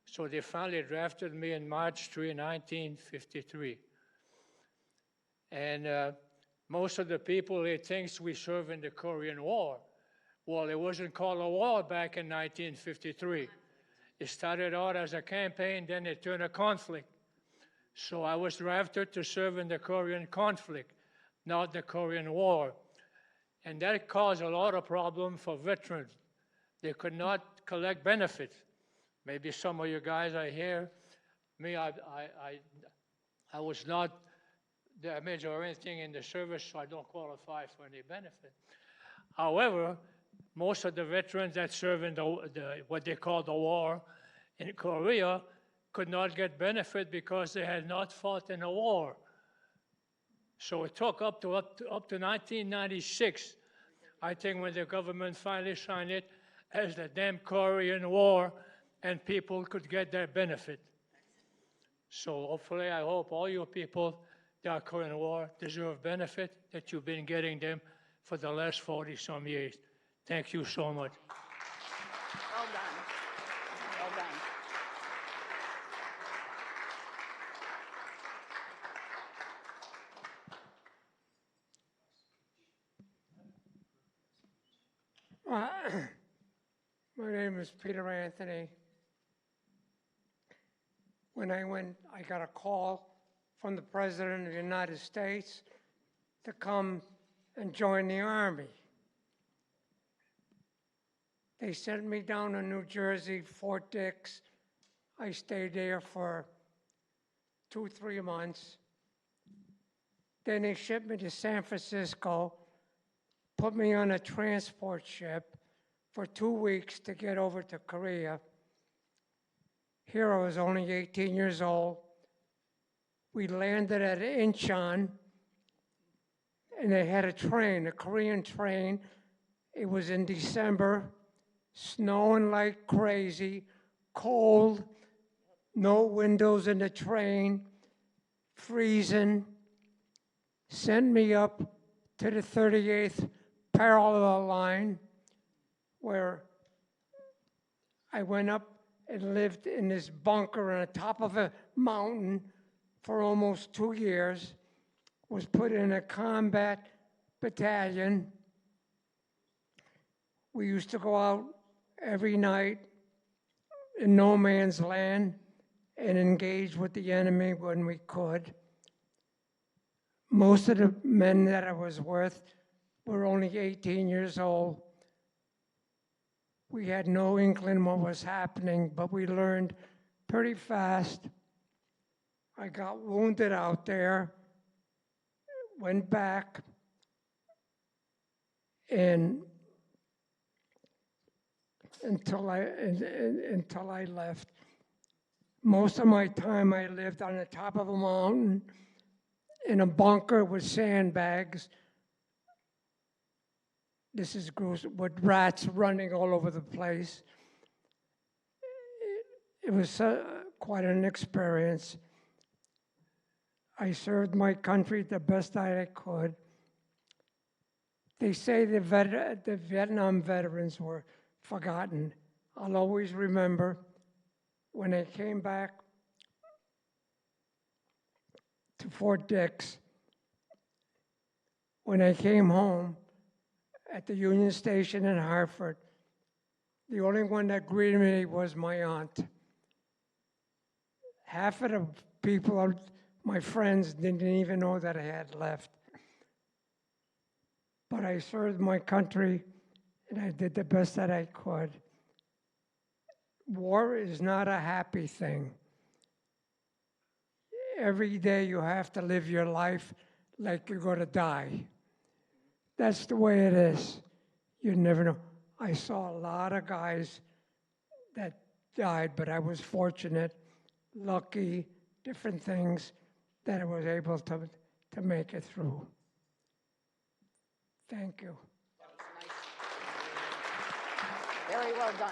Speaker 11: So they finally drafted me in March 3, 1953. And most of the people, they think we served in the Korean War. Well, it wasn't called a war back in 1953. It started out as a campaign, then it turned a conflict. So I was drafted to serve in the Korean conflict, not the Korean War. And that caused a lot of problems for veterans. They could not collect benefits. Maybe some of you guys are here. Me, I was not damaged or anything in the service, so I don't qualify for any benefit. However, most of the veterans that serve in what they call the war in Korea could not get benefit because they had not fought in a war. So it took up to 1996, I think, when the government finally signed it as the damn Korean War, and people could get their benefit. So hopefully, I hope all you people that are Korean War deserve benefit, that you've been getting them for the last 40-some years. Thank you so much.
Speaker 1: Well done. Well done.
Speaker 12: My name is Peter Anthony. When I got a call from the President of the United States to come and join the Army. They sent me down to New Jersey, Fort Dix. I stayed there for 2-3 months. Then they shipped me to San Francisco, put me on a transport ship for 2 weeks to get over to Korea. Here I was only 18 years old. We landed at Incheon, and they had a train, a Korean train. It was in December, snowing like crazy, cold, no windows in the train, freezing. Sent me up to the 38th parallel line, where I went up and lived in this bunker on the top of a mountain for almost 2 years, was put in a combat battalion. We used to go out every night in no man's land and engage with the enemy when we could. Most of the men that I was with were only 18 years old. We had no inkling what was happening, but we learned pretty fast. I got wounded out there, went back, and until I left. Most of my time I lived on the top of a mountain in a bunker with sandbags. This is gross, with rats running all over the place. It was quite an experience. I served my country the best I could. They say the Vietnam veterans were forgotten. I'll always remember when I came back to Fort Dix, when I came home at the Union Station in Hartford, the only one that greeted me was my aunt. Half of the people, my friends, didn't even know that I had left. But I served my country, and I did the best that I could. War is not a happy thing. Every day you have to live your life like you're going to die. That's the way it is. You never know. I saw a lot of guys that died, but I was fortunate, lucky, different things. that I was able to make it through. Thank you.
Speaker 1: Very well done.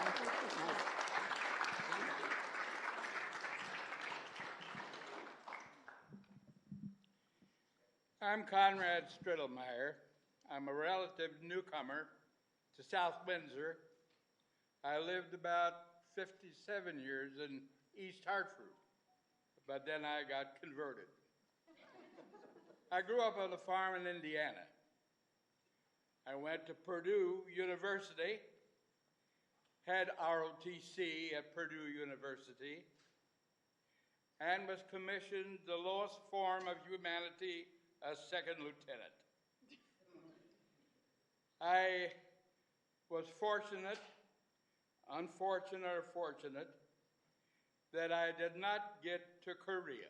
Speaker 13: I'm Conrad Strittlemeyer. I'm a relative newcomer to South Windsor. I lived about 57 years in East Hartford, but then I got converted. I grew up on a farm in Indiana. I went to Purdue University, had ROTC at Purdue University, and was commissioned the lowest form of humanity as second lieutenant. I was fortunate, unfortunate or fortunate, that I did not get to Korea.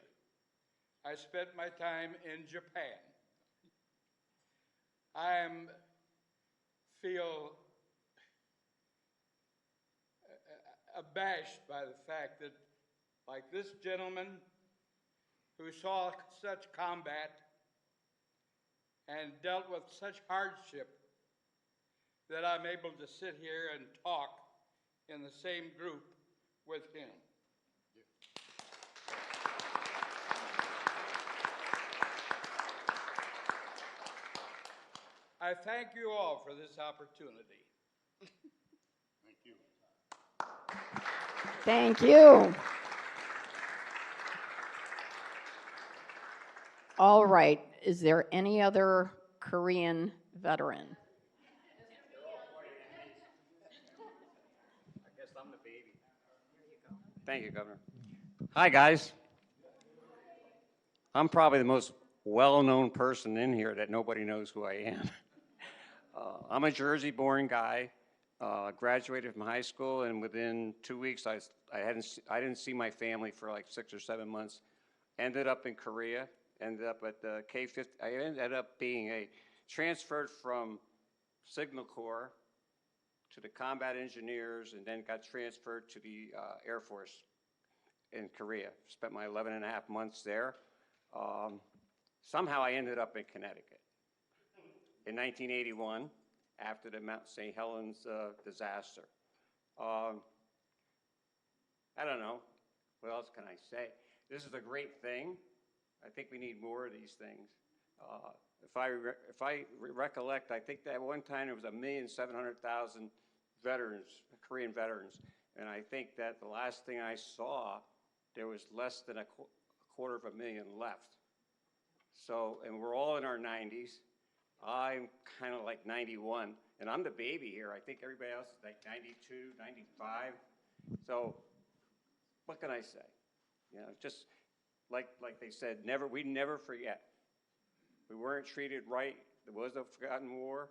Speaker 13: I spent my time in Japan. I feel abashed by the fact that, like this gentleman who saw such combat and dealt with such hardship, that I'm able to sit here and talk in the same group with him. I thank you all for this opportunity. Thank you.
Speaker 1: Thank you. All right. Is there any other Korean veteran?
Speaker 14: I guess I'm the baby. Thank you, Governor. Hi, guys. I'm probably the most well-known person in here that nobody knows who I am. I'm a Jersey-born guy. Graduated from high school, and within 2 weeks, I didn't see my family for like 6 or 7 months. Ended up in Korea. Ended up at the K-50. I ended up being transferred from Signal Corps to the combat engineers, and then got transferred to the Air Force in Korea. Spent my 11 and a half months there. Somehow I ended up in Connecticut in 1981 after the Mount St. Helens disaster. I don't know. What else can I say? This is a great thing. I think we need more of these things. If I recollect, I think that one time there was 1,700,000 veterans, Korean veterans, and I think that the last thing I saw, there was less than a 250,000 left. So, and we're all in our 90s. I'm kind of like 91, and I'm the baby here. I think everybody else is like 92, 95. So, what can I say? You know, just like they said, we never forget. We weren't treated right. There was a forgotten war,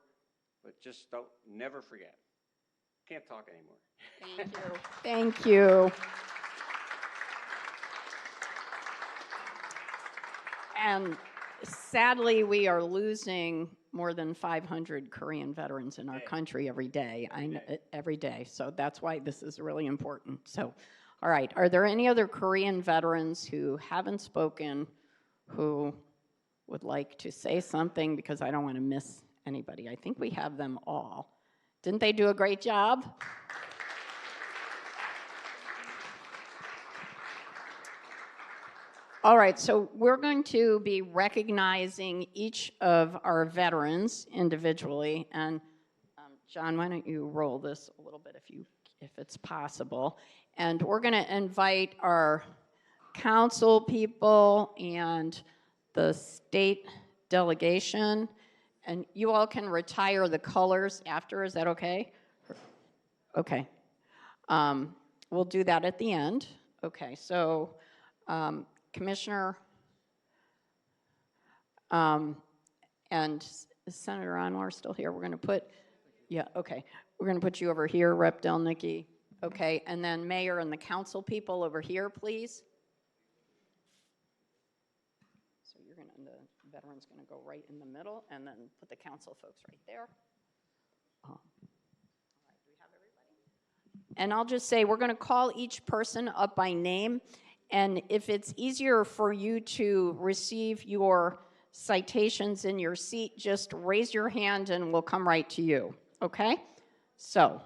Speaker 14: but just never forget. Can't talk anymore.
Speaker 1: Thank you. Thank you. And sadly, we are losing more than 500 Korean veterans in our country every day. Every day. So that's why this is really important. So, all right. Are there any other Korean veterans who haven't spoken who would like to say something? Because I don't want to miss anybody. I think we have them all. Didn't they do a great job? All right, so we're going to be recognizing each of our veterans individually. And John, why don't you roll this a little bit if it's possible. And we're going to invite our council people and the state delegation. And you all can retire the colors after, is that okay? Okay. We'll do that at the end. Okay, so Commissioner and is Senator Anwar still here? We're going to put, yeah, okay. We're going to put you over here, Rep. Delnicki. Okay, and then Mayor and the council people over here, please. So you're going to, the veteran's going to go right in the middle, and then put the council folks right there. All right, do we have everybody? And I'll just say, we're going to call each person up by name, And if it's easier for you to receive your citations in your seat, just raise your hand and we'll come right to you, okay? So.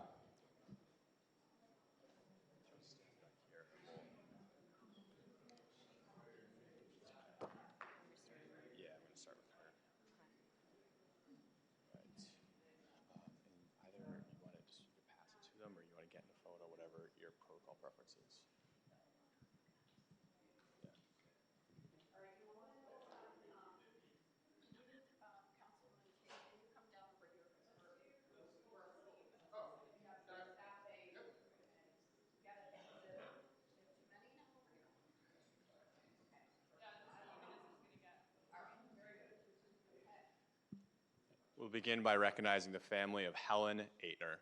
Speaker 15: We'll begin by recognizing the family of Helen Aitner.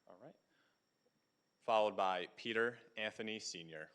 Speaker 15: All right. Followed by Peter Anthony Sr.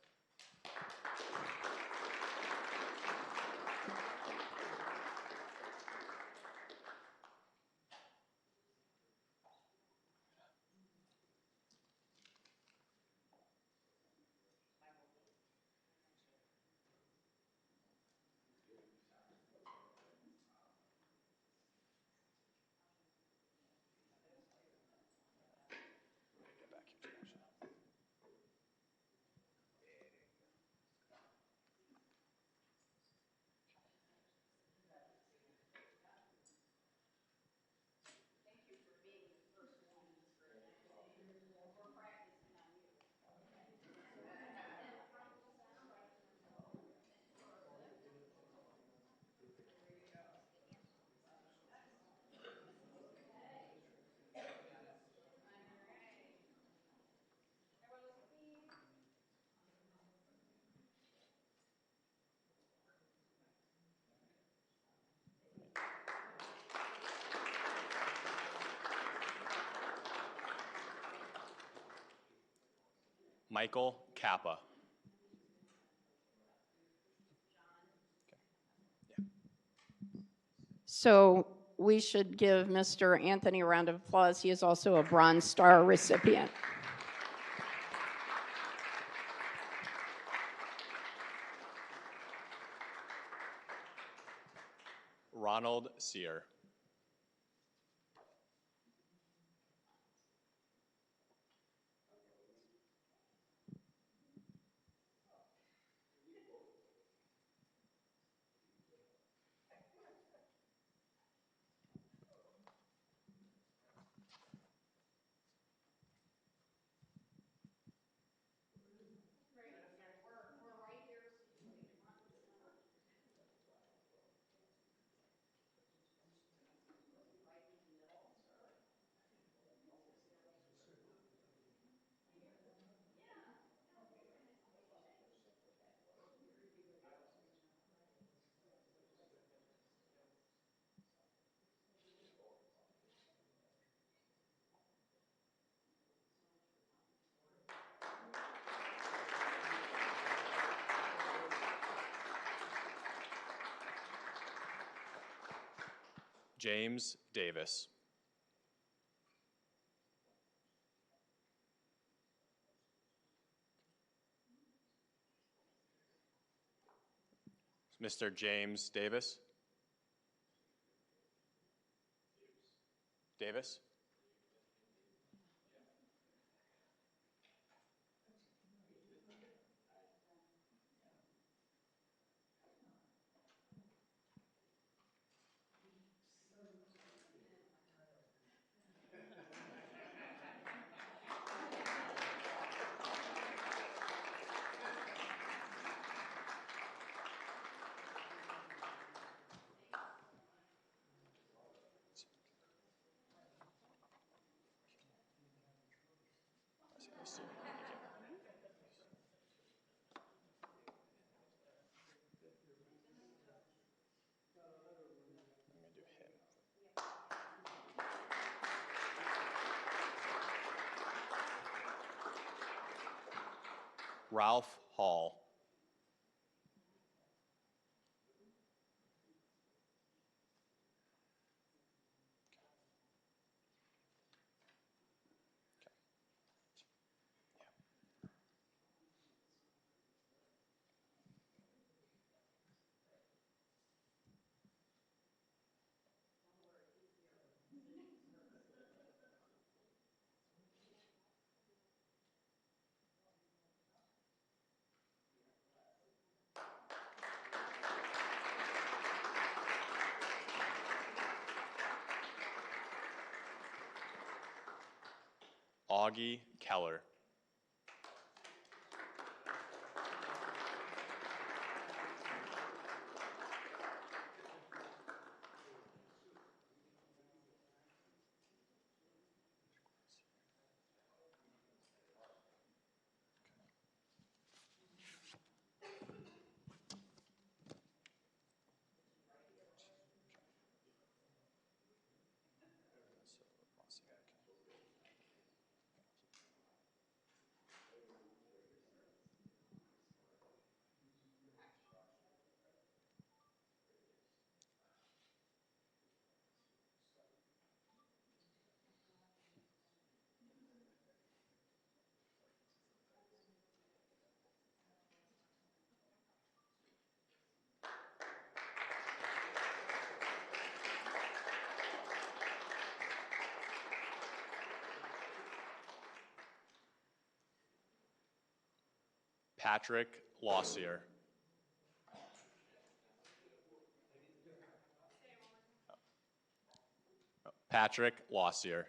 Speaker 15: Michael Kappa.
Speaker 1: So we should give Mr. Anthony a round of applause. He is also a Bronze Star recipient.
Speaker 15: Ronald Sear. James Davis. Mr. James Davis. Davis. Ralph Hall. Augie Keller. Patrick Lossier. Patrick Lossier.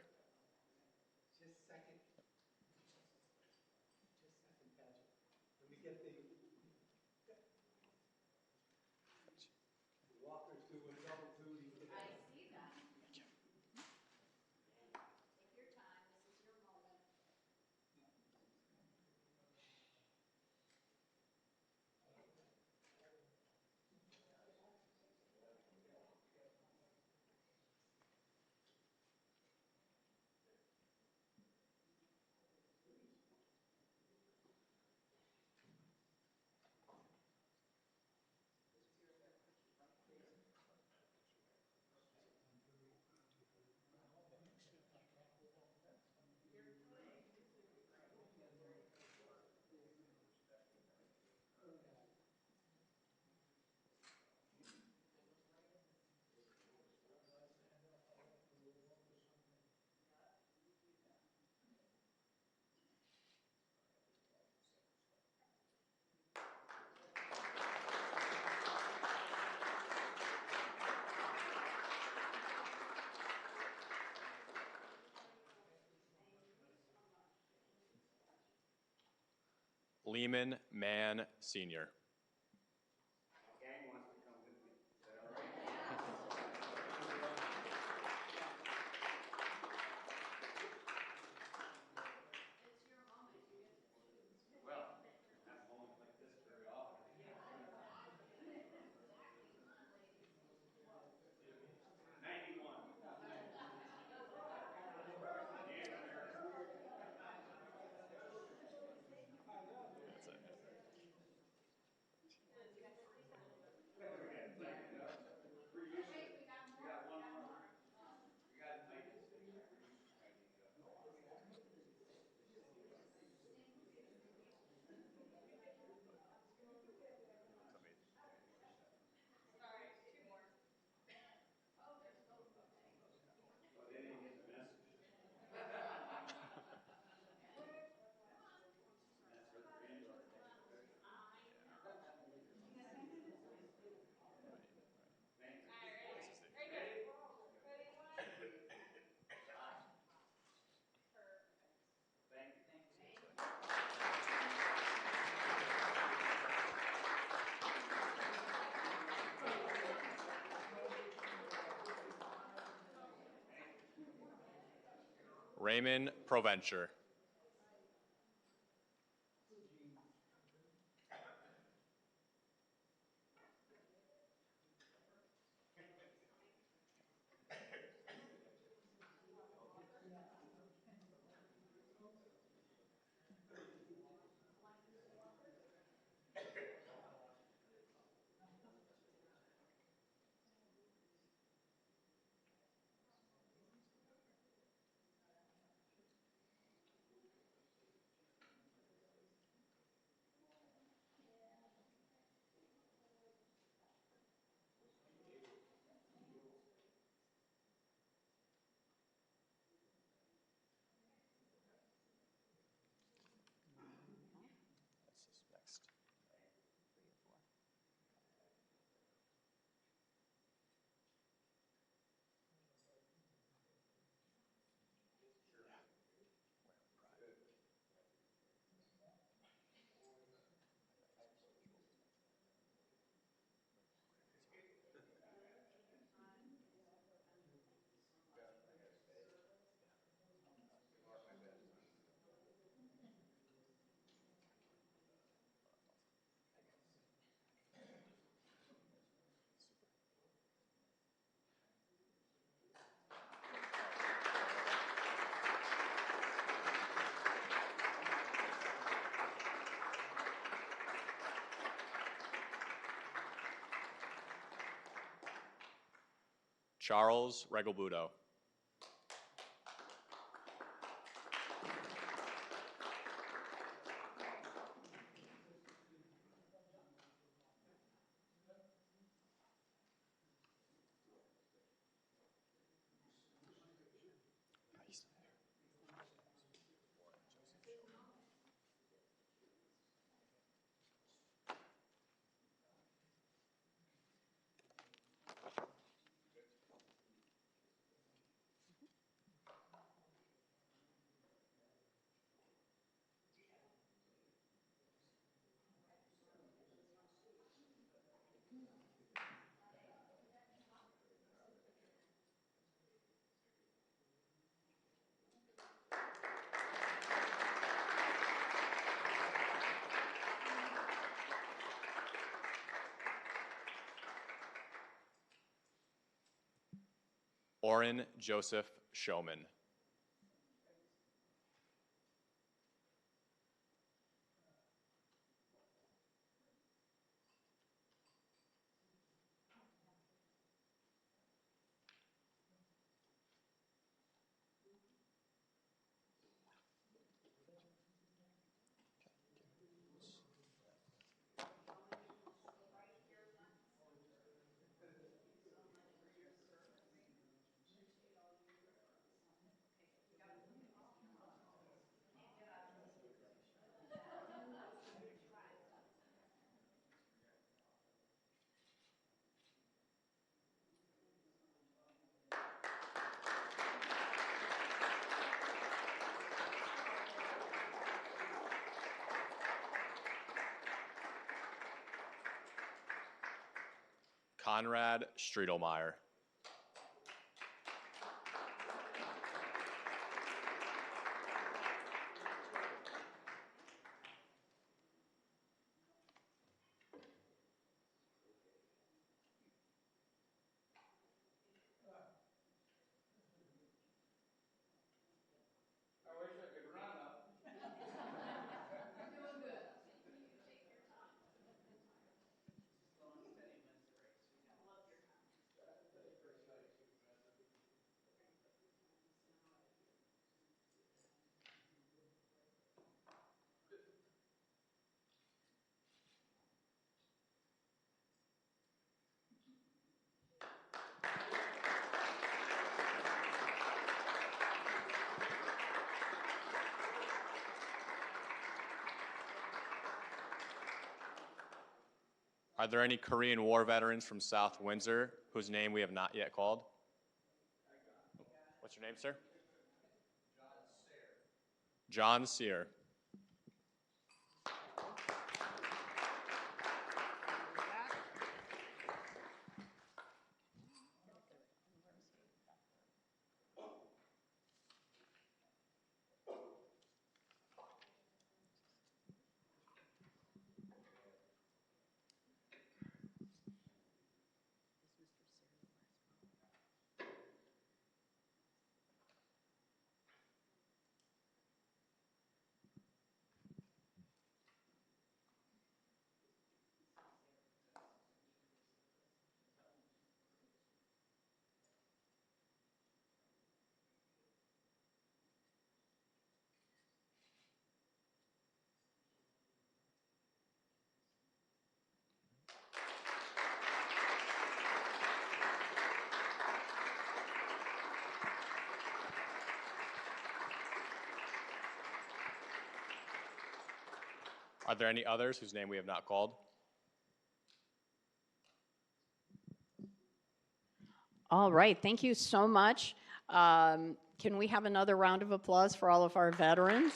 Speaker 15: Lehman Mann Sr.
Speaker 14: Gang wants to come with me. Is that all right? Well, not moments like this very often. 91. Oh, they didn't get the message. That's her granddaughter taking a picture. Thank you. Ready? Ready, one. Thank you.
Speaker 15: Raymond Provencher. Charles Regalbuto. Oren Joseph Showman. Conrad Striedelmeyer. Are there any Korean War veterans from South Windsor whose name we have not yet called? What's your name, sir? John Sear. Are there any others whose name we have not called?
Speaker 1: All right, thank you so much. Can we have another round of applause for all of our veterans?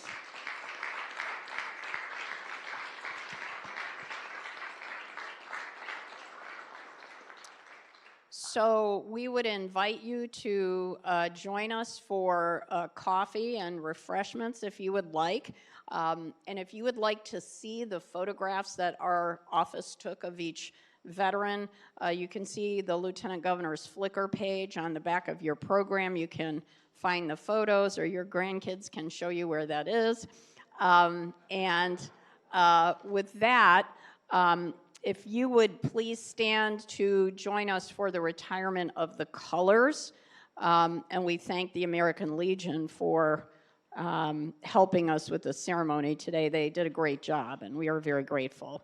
Speaker 1: So we would invite you to join us for coffee and refreshments if you would like. And if you would like to see the photographs that our office took of each veteran, you can see the Lieutenant Governor's Flickr page on the back of your program. You can find the photos, or your grandkids can show you where that is. With that, if you would please stand to join us for the retirement of the colors. And we thank the American Legion for helping us with the ceremony today. They did a great job, and we are very grateful.